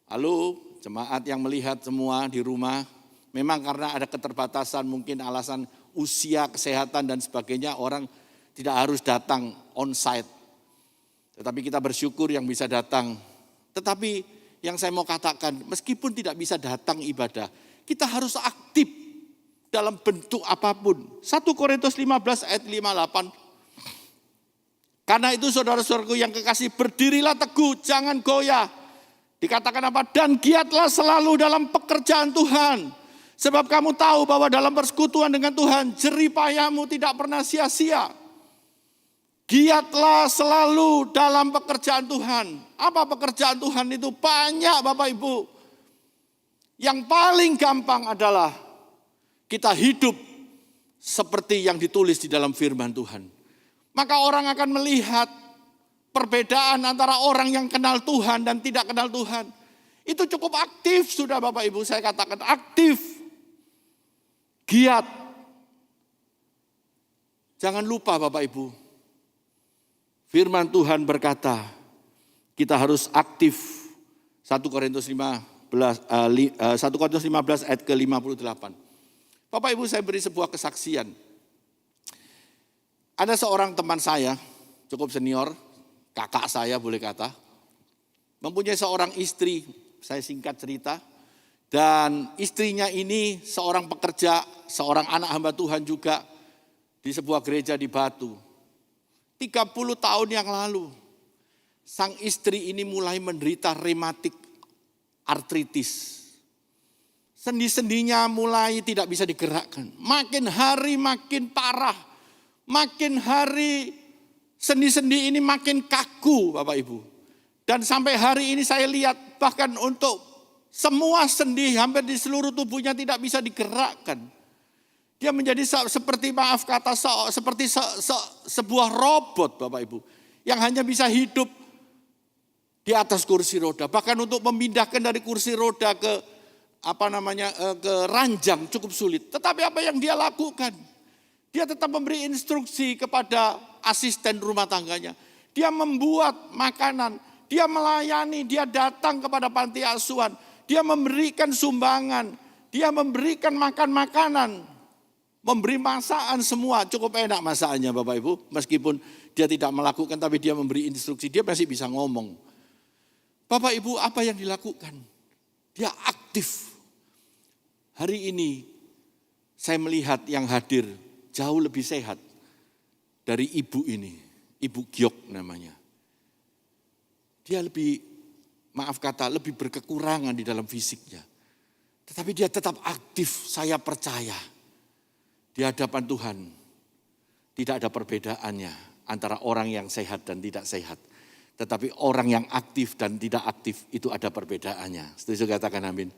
Lalu jemaat yang melihat semua di rumah, memang karena ada keterbatasan, mungkin alasan usia, kesehatan dan sebagainya, orang tidak harus datang on-site. Tetapi kita bersyukur yang bisa datang. Tetapi yang saya mau katakan, meskipun tidak bisa datang ibadah, kita harus aktif dalam bentuk apapun. 1 Korintus 15 ayat 58. Karena itu saudara-saudaraku yang kekasih, berdirilah teguh, jangan goyah. Dikatakan apa? Dan giatlah selalu dalam pekerjaan Tuhan. Sebab kamu tahu bahwa dalam persekutuan dengan Tuhan, jerih payahmu tidak pernah sia-sia. Giatlah selalu dalam pekerjaan Tuhan. Apa pekerjaan Tuhan itu? Banyak Bapak Ibu. Yang paling gampang adalah kita hidup seperti yang ditulis di dalam firman Tuhan. Maka orang akan melihat perbedaan antara orang yang kenal Tuhan dan tidak kenal Tuhan. Itu cukup aktif sudah Bapak Ibu, saya katakan aktif. Giat. Jangan lupa Bapak Ibu. Firman Tuhan berkata, kita harus aktif. 1 Korintus 15 ayat ke-58. Bapak Ibu, saya beri sebuah kesaksian. Ada seorang teman saya, cukup senior, kakak saya boleh kata, mempunyai seorang istri, saya singkat cerita, dan istrinya ini seorang pekerja, seorang anak hamba Tuhan juga di sebuah gereja di Batu. 30 tahun yang lalu, sang istri ini mulai menderita rematik artritis. Sendi-sendinya mulai tidak bisa digerakkan, makin hari makin parah. Makin hari sendi-sendi ini makin kaku Bapak Ibu. Dan sampai hari ini saya lihat bahkan untuk semua sendi hampir di seluruh tubuhnya tidak bisa digerakkan. Dia menjadi seperti maaf kata seperti sebuah robot Bapak Ibu. Yang hanya bisa hidup di atas kursi roda. Bahkan untuk memindahkan dari kursi roda ke ke ranjang cukup sulit. Tetapi apa yang dia lakukan? Dia tetap memberi instruksi kepada asisten rumah tangganya. Dia membuat makanan, dia melayani, dia datang kepada panti asuhan. Dia memberikan sumbangan, dia memberikan makan makanan. Memberi masakan semua, cukup enak masakannya Bapak Ibu. Meskipun dia tidak melakukan tapi dia memberi instruksi, dia masih bisa ngomong. Bapak Ibu, apa yang dilakukan? Dia aktif. Hari ini saya melihat yang hadir jauh lebih sehat dari ibu ini, Ibu Giok namanya. Dia lebih, maaf kata, lebih berkekurangan di dalam fisiknya. Tetapi dia tetap aktif, saya percaya. Di hadapan Tuhan, tidak ada perbedaannya antara orang yang sehat dan tidak sehat. Tetapi orang yang aktif dan tidak aktif itu ada perbedaannya. Setuju katakan amin.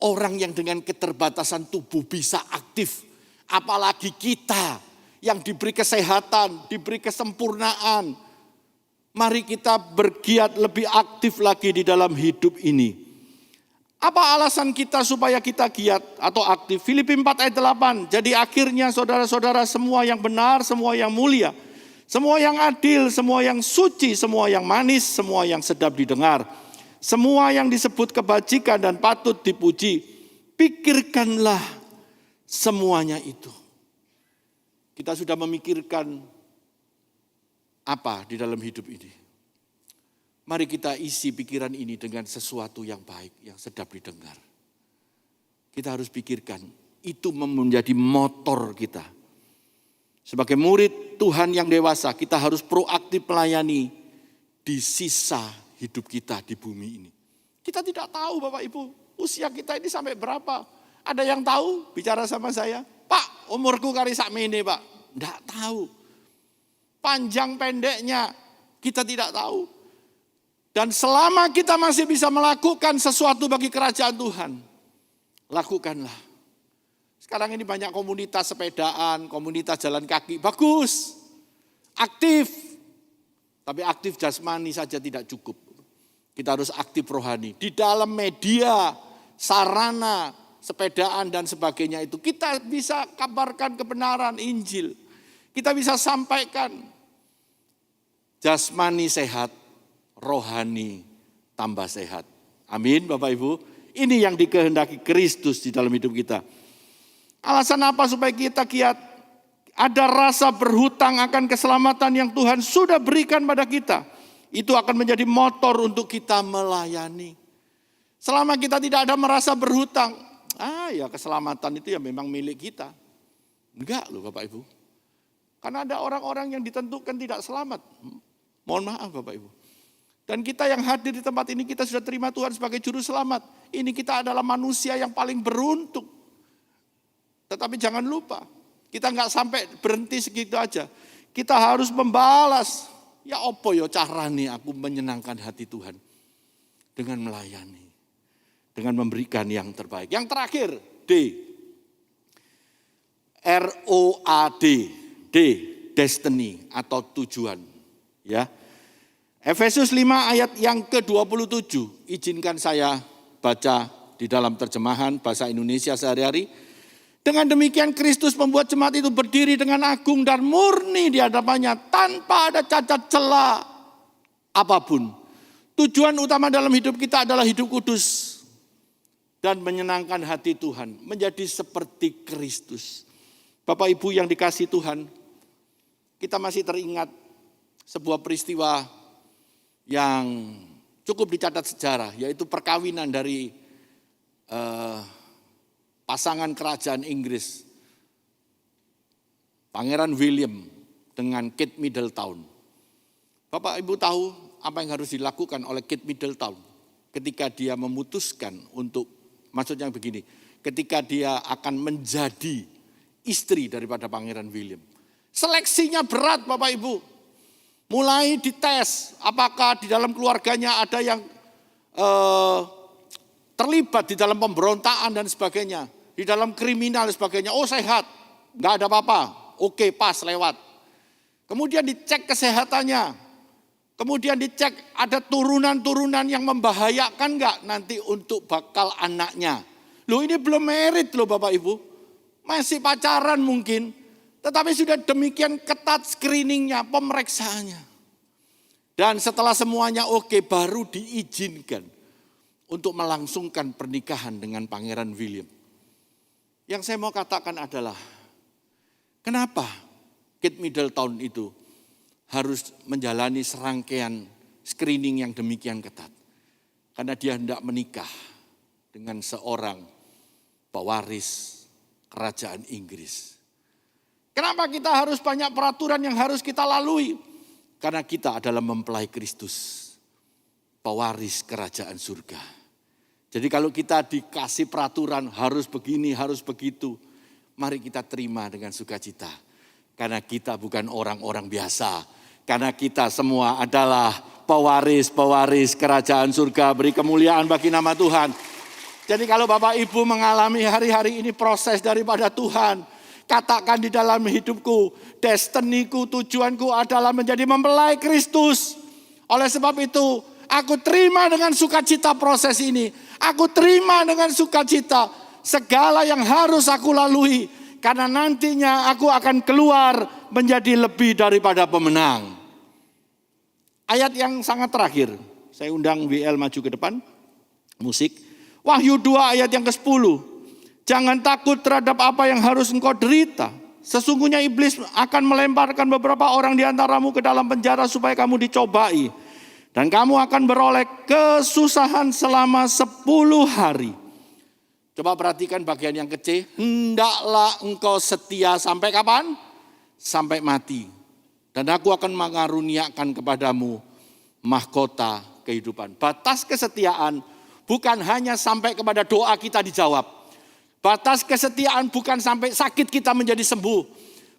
Orang yang dengan keterbatasan tubuh bisa aktif. Apalagi kita yang diberi kesehatan, diberi kesempurnaan. Mari kita bergiat lebih aktif lagi di dalam hidup ini. Apa alasan kita supaya kita giat atau aktif? Filipi 4 ayat 8. Jadi akhirnya saudara-saudara, semua yang benar, semua yang mulia, semua yang adil, semua yang suci, semua yang manis, semua yang sedap didengar, semua yang disebut kebajikan dan patut dipuji, pikirkanlah semuanya itu. Kita sudah memikirkan apa di dalam hidup ini. Mari kita isi pikiran ini dengan sesuatu yang baik, yang sedap didengar. Kita harus pikirkan, itu menjadi motor kita. Sebagai murid Tuhan yang dewasa, kita harus proaktif melayani di sisa hidup kita di bumi ini. Kita tidak tahu Bapak Ibu, usia kita ini sampai berapa. Ada yang tahu bicara sama saya? Pak, umurku kali sakmene Pak. Tidak tahu. Panjang pendeknya kita tidak tahu. Dan selama kita masih bisa melakukan sesuatu bagi kerajaan Tuhan, lakukanlah. Sekarang ini banyak komunitas sepedaan, komunitas jalan kaki, bagus, aktif. Tapi aktif jasmani saja tidak cukup. Kita harus aktif rohani. Di dalam media, sarana, sepedaan dan sebagainya itu kita bisa kabarkan kebenaran Injil. Kita bisa sampaikan jasmani sehat, rohani tambah sehat. Amin Bapak Ibu. Ini yang dikehendaki Kristus di dalam hidup kita. Alasan apa supaya kita giat? Ada rasa berhutang akan keselamatan yang Tuhan sudah berikan pada kita. Itu akan menjadi motor untuk kita melayani. Selama kita tidak ada merasa berhutang, ya keselamatan itu ya memang milik kita. Enggak loh Bapak Ibu. Karena ada orang-orang yang ditentukan tidak selamat. Mohon maaf Bapak Ibu. Dan kita yang hadir di tempat ini, kita sudah terima Tuhan sebagai juru selamat. Ini kita adalah manusia yang paling beruntung. Tetapi jangan lupa, kita nggak sampai berhenti segitu aja. Kita harus membalas. Ya opo yo carane aku menyenangkan hati Tuhan. Dengan melayani. Dengan memberikan yang terbaik. Yang terakhir, D. ROAD. D, destiny atau tujuan. Ya. Efesus 5 ayat yang ke-27. Izinkan saya baca di dalam terjemahan bahasa Indonesia sehari-hari. Dengan demikian Kristus membuat jemaat itu berdiri dengan agung dan murni di hadapannya tanpa ada cacat celah apapun. Tujuan utama dalam hidup kita adalah hidup kudus dan menyenangkan hati Tuhan, menjadi seperti Kristus. Bapak Ibu yang dikasihi Tuhan, kita masih teringat sebuah peristiwa yang cukup dicatat sejarah, yaitu perkawinan dari pasangan kerajaan Inggris, Pangeran William dengan Kate Middleton. Bapak Ibu tahu apa yang harus dilakukan oleh Kate Middleton ketika dia memutuskan untuk, maksudnya begini, ketika dia akan menjadi istri daripada Pangeran William. Seleksinya berat Bapak Ibu. Mulai dites apakah di dalam keluarganya ada yang terlibat di dalam pemberontakan dan sebagainya. Di dalam kriminal dan sebagainya. Oh sehat, nggak ada apa-apa. Oke pas lewat. Kemudian dicek kesehatannya. Kemudian dicek ada turunan-turunan yang membahayakan nggak nanti untuk bakal anaknya. Loh ini belum merit loh Bapak Ibu. Masih pacaran mungkin. Tetapi sudah demikian ketat screeningnya, pemeriksaannya. Dan setelah semuanya oke, baru diizinkan untuk melangsungkan pernikahan dengan Pangeran William. Yang saya mau katakan adalah, kenapa Kate Middleton itu harus menjalani serangkaian screening yang demikian ketat? Karena dia hendak menikah dengan seorang pewaris kerajaan Inggris. Kenapa kita harus banyak peraturan yang harus kita lalui? Karena kita adalah mempelai Kristus, pewaris kerajaan surga. Jadi kalau kita dikasih peraturan harus begini, harus begitu, mari kita terima dengan sukacita. Karena kita bukan orang-orang biasa. Karena kita semua adalah pewaris-pewaris kerajaan surga. Beri kemuliaan bagi nama Tuhan. Jadi kalau Bapak Ibu mengalami hari-hari ini proses daripada Tuhan, katakan di dalam hidupku, destiniku, tujuanku adalah menjadi mempelai Kristus. Oleh sebab itu, aku terima dengan sukacita proses ini. Aku terima dengan sukacita segala yang harus aku lalui. Karena nantinya aku akan keluar menjadi lebih daripada pemenang. Ayat yang sangat terakhir, saya undang WL maju ke depan, musik. Wahyu 2 ayat yang ke-10. Jangan takut terhadap apa yang harus engkau derita. Sesungguhnya iblis akan melemparkan beberapa orang di antaramu ke dalam penjara supaya kamu dicobai. Dan kamu akan beroleh kesusahan selama 10 hari. Coba perhatikan bagian yang kecil. Hendaklah engkau setia sampai kapan? Sampai mati. Dan aku akan mengaruniakan kepadamu mahkota kehidupan. Batas kesetiaan bukan hanya sampai kepada doa kita dijawab. Batas kesetiaan bukan sampai sakit kita menjadi sembuh.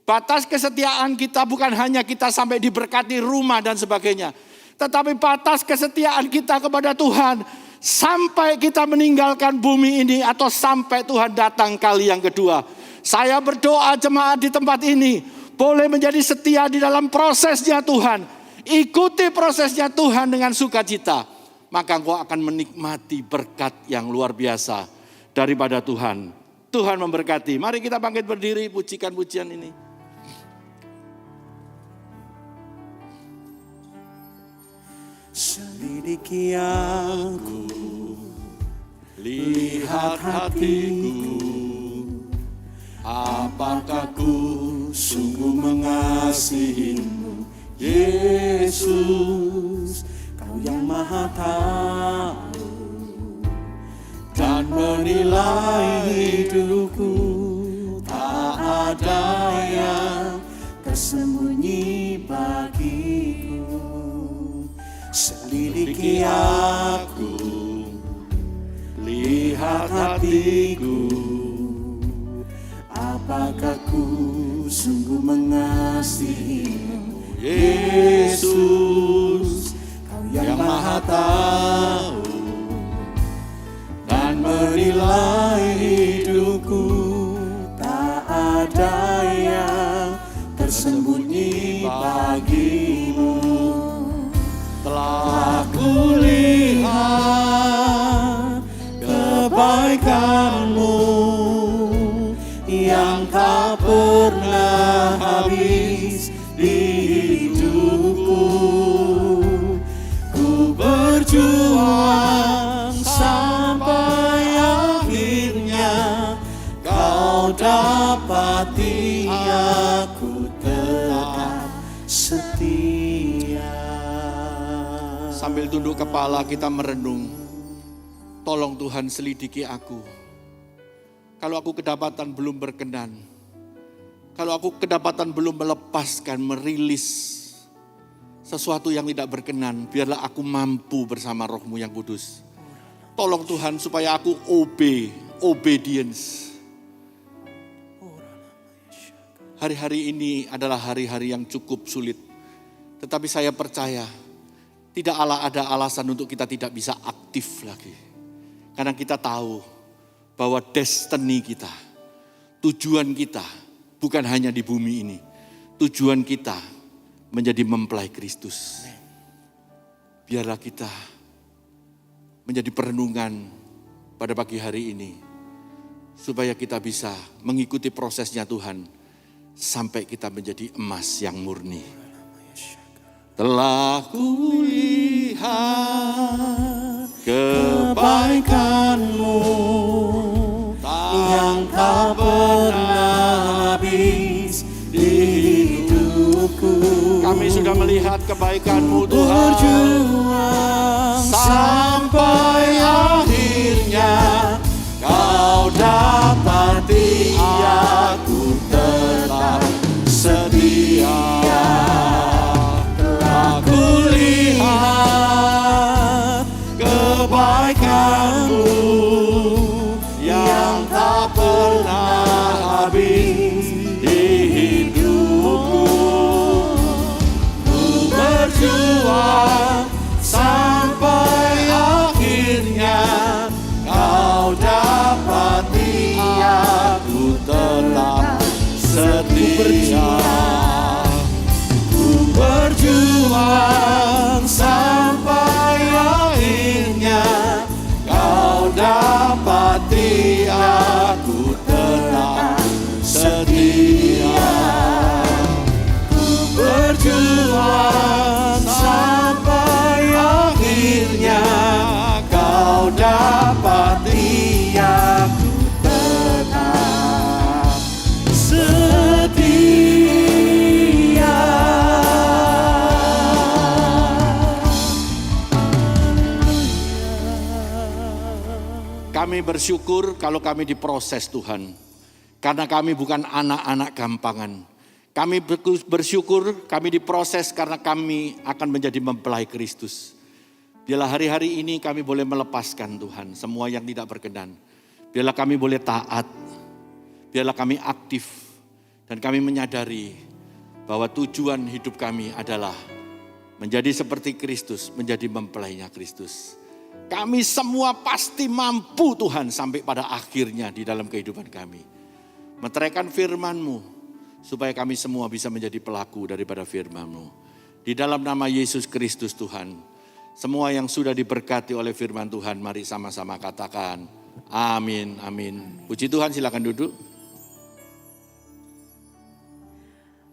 Batas kesetiaan kita bukan hanya kita sampai diberkati rumah dan sebagainya. Tetapi batas kesetiaan kita kepada Tuhan sampai kita meninggalkan bumi ini atau sampai Tuhan datang kali yang kedua. Saya berdoa jemaat di tempat ini boleh menjadi setia di dalam prosesnya Tuhan. ikuti prosesnya Tuhan dengan sukacita, maka engkau akan menikmati berkat yang luar biasa daripada Tuhan. Tuhan memberkati. Mari kita bangkit berdiri, pujikan pujian ini. Selidiki aku, lihat hatiku, apakah ku sungguh mengasihimu, Yesus, Kau yang Maha Tahu dan menilai hidupku. Tak ada yang tersembunyi bagiku. Selidiki aku, lihat hatiku, apakah ku sungguh mengasihimu, Yesus, Kau yang Maha Tahu dan menilai hidupku. Tak ada yang tersembunyi bagimu. Telah kulihat kebaikan-Mu yang tak pernah habis di hidupku. Ku berjuang sampai akhirnya Kau dapati aku tetap setia. Sambil tunduk kepala kita merenung. Tolong Tuhan selidiki aku. Kalau aku kedapatan belum berkenan. Kalau aku kedapatan belum melepaskan, merilis sesuatu yang tidak berkenan. Biarlah aku mampu bersama Roh-Mu yang kudus. Tolong Tuhan supaya aku obedience. Hari-hari ini adalah hari-hari yang cukup sulit. Tetapi saya percaya tidak ada alasan untuk kita tidak bisa aktif lagi. Karena kita tahu bahwa destiny kita, tujuan kita bukan hanya di bumi ini. Tujuan kita menjadi mempelai Kristus. Biarlah kita menjadi perenungan pada pagi hari ini. Supaya kita bisa mengikuti prosesnya Tuhan. Sampai kita menjadi emas yang murni. Telah kulihat kebaikan-Mu yang tak pernah habis di hidupku. Kami sudah melihat kebaikan-Mu Tuhan. Berjuang sampai akhirnya Kau dapati aku tetap setia. Telah kulihat kebaikan-Mu yang tak pernah habis di hidupku. Ku berjuang sampai akhirnya Kau dapati aku tetap setia. Ku berjuang sampai akhirnya Kau dapati aku tetap setia. Ku berjuang sampai akhirnya Kau dapati aku tetap setia. Kami bersyukur kalau kami diproses Tuhan. Karena kami bukan anak-anak gampangan. Kami bersyukur kami diproses karena kami akan menjadi mempelai Kristus. Biarlah hari-hari ini kami boleh melepaskan Tuhan semua yang tidak berkenan. Biarlah kami boleh taat. Biarlah kami aktif. Dan kami menyadari bahwa tujuan hidup kami adalah menjadi seperti Kristus, menjadi mempelainya Kristus. Kami semua pasti mampu Tuhan sampai pada akhirnya di dalam kehidupan kami. Meteraikan firman-Mu supaya kami semua bisa menjadi pelaku daripada firman-Mu. Di Di dalam nama Yesus Kristus Tuhan. Semua yang sudah diberkati oleh firman Tuhan, mari sama-sama katakan amin, amin. Puji Tuhan, silakan duduk.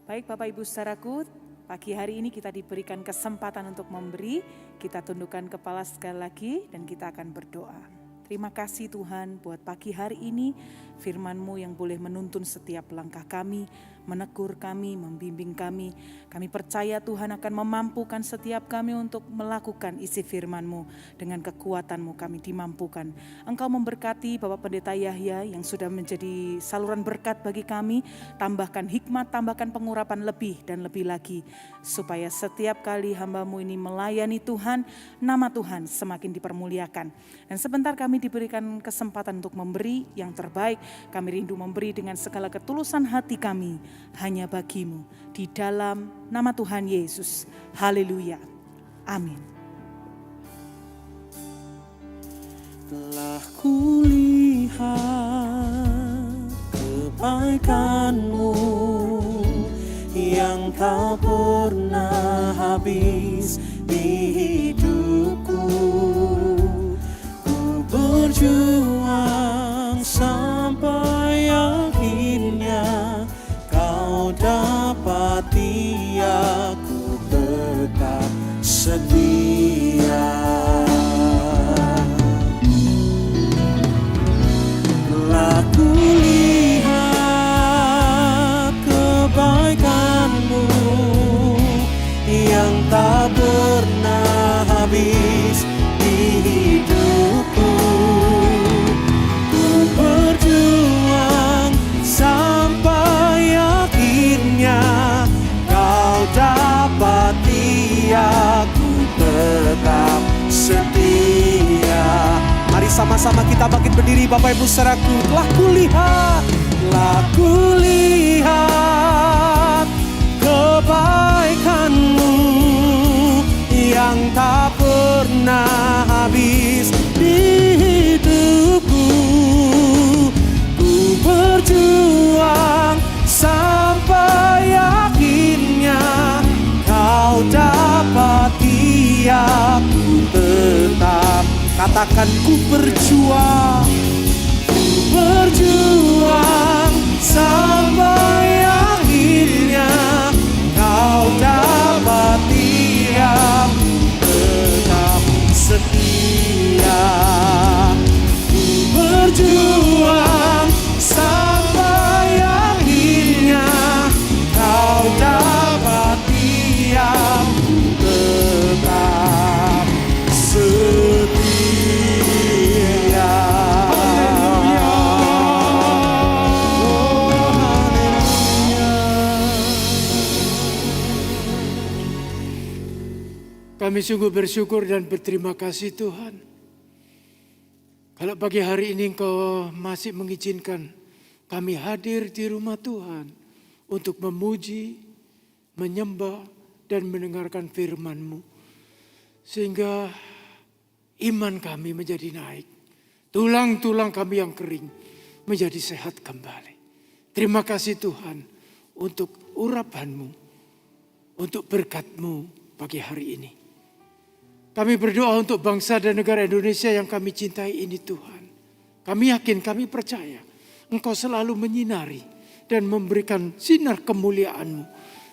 Baik Bapak Ibu saudaraku, pagi hari ini kita diberikan kesempatan untuk memberi. Kita tundukkan kepala sekali lagi dan kita akan berdoa. Terima kasih Tuhan buat pagi hari ini, firman-Mu yang boleh menuntun setiap langkah kami, menegur kami, membimbing kami. Kami percaya Tuhan akan memampukan setiap kami untuk melakukan isi firman-Mu. Dengan kekuatan-Mu kami dimampukan. Engkau memberkati Bapak Pendeta Yahya yang sudah menjadi saluran berkat bagi kami. Tambahkan hikmat, tambahkan pengurapan lebih dan lebih lagi. Supaya setiap kali hamba-Mu ini melayani Tuhan, nama Tuhan semakin dipermuliakan. Dan sebentar kami diberikan kesempatan untuk memberi yang terbaik. Kami rindu memberi dengan segala ketulusan hati kami hanya bagi-Mu di dalam nama Tuhan Yesus. Haleluya. Amin. Telah kulihat kebaikan-Mu yang tak pernah habis di hidupku. Berjuang sampai akhirnya Kau dapati aku tetap setia. Telah kulihat kebaikan-Mu yang tak pernah habis di hidupku. Ku berjuang sampai akhirnya Kau dapati aku tetap setia. Mari sama-sama kita bangkit berdiri Bapak Ibu saudaraku. Telah kulihat kebaikan-Mu yang tak pernah habis di hidupku. Ku berjuang sampai akhirnya Kau dapati aku tetap. Katakan ku berjuang sampai akhirnya Kau dapati aku tetap setia. Ku berjuang sampai akhirnya Kau dapati aku tetap setia. Kami sungguh bersyukur dan berterima kasih Tuhan. Kalau pagi hari ini Engkau masih mengizinkan kami hadir di rumah Tuhan untuk memuji, menyembah, dan mendengarkan firman-Mu. Sehingga iman kami menjadi naik. Tulang-tulang kami yang kering menjadi sehat kembali. Terima kasih Tuhan untuk urapan-Mu, untuk berkat-Mu pagi hari ini. Kami berdoa untuk bangsa dan negara Indonesia yang kami cintai ini Tuhan. Kami yakin, kami percaya Engkau selalu menyinari dan memberikan sinar kemuliaan-Mu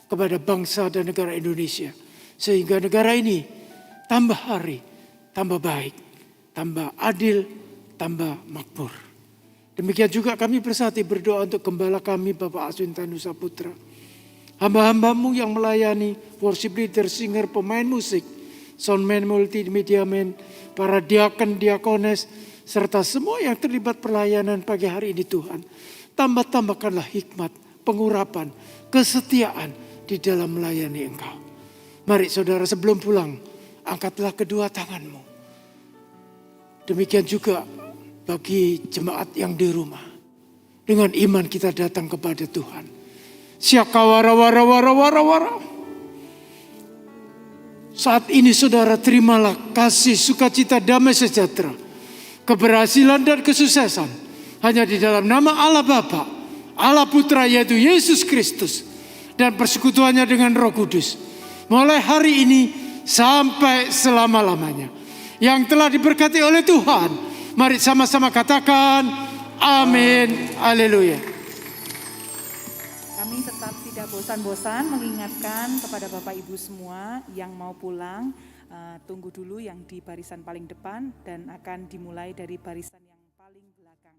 kepada bangsa dan negara Indonesia. Sehingga negara ini tambah hari, tambah baik, tambah adil, tambah makmur. Demikian juga kami bersatu berdoa untuk gembala kami Bapak Aswin Tanusa Putra. Hamba-hamba-Mu yang melayani, worship leader, singer, pemain musik, soundman, multimedia man, para diaken, diakones, serta semua yang terlibat pelayanan pagi hari ini Tuhan. Tambah-tambahkanlah hikmat, pengurapan, kesetiaan di dalam melayani Engkau. Mari saudara sebelum pulang, angkatlah kedua tangan-Mu. Demikian juga bagi jemaat yang di rumah. Dengan iman kita datang kepada Tuhan. Syakawara wara wara wara wara. Saat ini saudara terimalah kasih, sukacita, damai sejahtera, keberhasilan dan kesuksesan hanya di dalam nama Allah Bapa, Allah Putra yaitu Yesus Kristus, dan persekutuannya dengan Roh Kudus mulai hari ini sampai selama-lamanya. Yang telah diberkati oleh Tuhan, mari sama-sama katakan amin, haleluya. Kami tetap tidak bosan-bosan mengingatkan kepada Bapak Ibu semua yang mau pulang, tunggu dulu yang di barisan paling depan dan akan dimulai dari barisan yang paling belakang.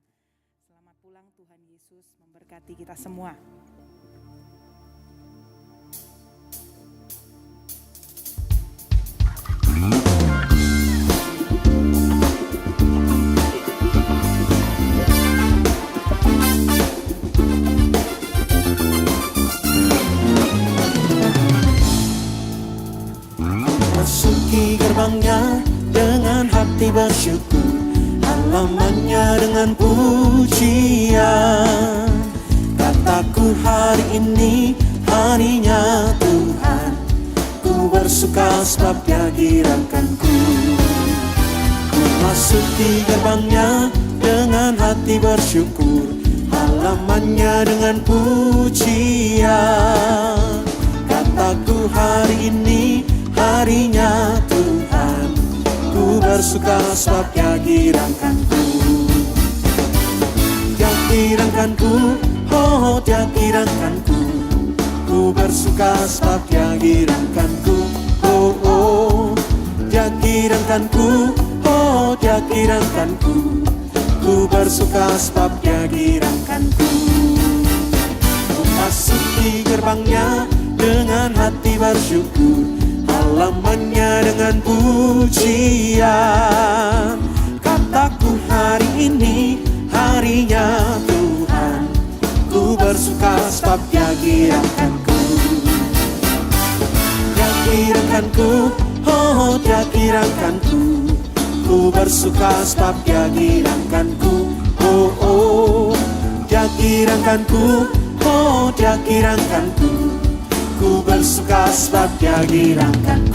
Selamat pulang, Tuhan Yesus memberkati kita semua. Masuki gerbangnya dengan hati bersyukur, halamannya dengan pujian. Kataku hari ini harinya Tuhan, ku bersuka sebab Dia girakanku. Ku masuki gerbangnya dengan hati bersyukur, halamannya dengan pujian. Kataku hari ini harinya Tuhan, ku bersuka sebab Dia girakanku. Dia girakanku, oh Dia girakanku, ku bersuka sebab Dia girakanku. Oh oh, Dia girakanku, oh Dia girakanku, ku bersuka sebab Dia girakanku. Ku masuki gerbangnya dengan hati bersyukur, halamannya dengan pujian. Kataku hari ini harinya Tuhan, ku bersuka sebab Dia girakanku. Dia girakanku, oh Dia girakanku, ku bersuka sebab Dia girakanku. Oh oh, Dia girakanku, oh Dia girakanku, ku bersuka sebab Dia girakanku.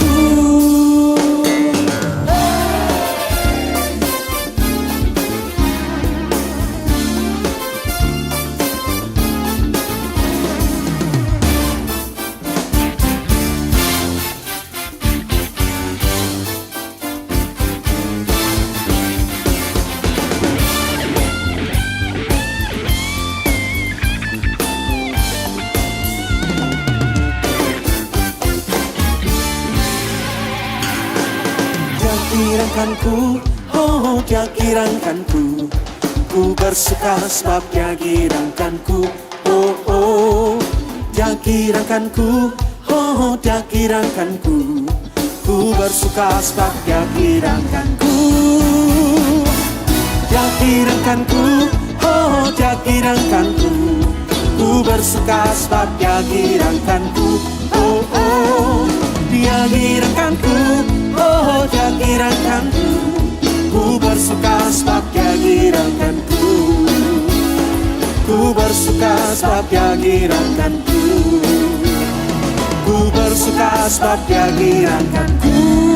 Girakanku, oh Dia girakanku, ku bersuka sebab Dia girakanku. Oh oh, Dia girakanku, oh Dia girakanku, ku bersuka sebab Dia girakanku. Dia girakanku, oh Dia girakanku, ku bersuka sebab Dia girakanku. Oh oh, Dia girakanku, oh Dia girakanku, ku bersuka sebab Dia girakanku. Ku bersuka sebab Dia girakanku, ku bersuka sebab Dia girakanku.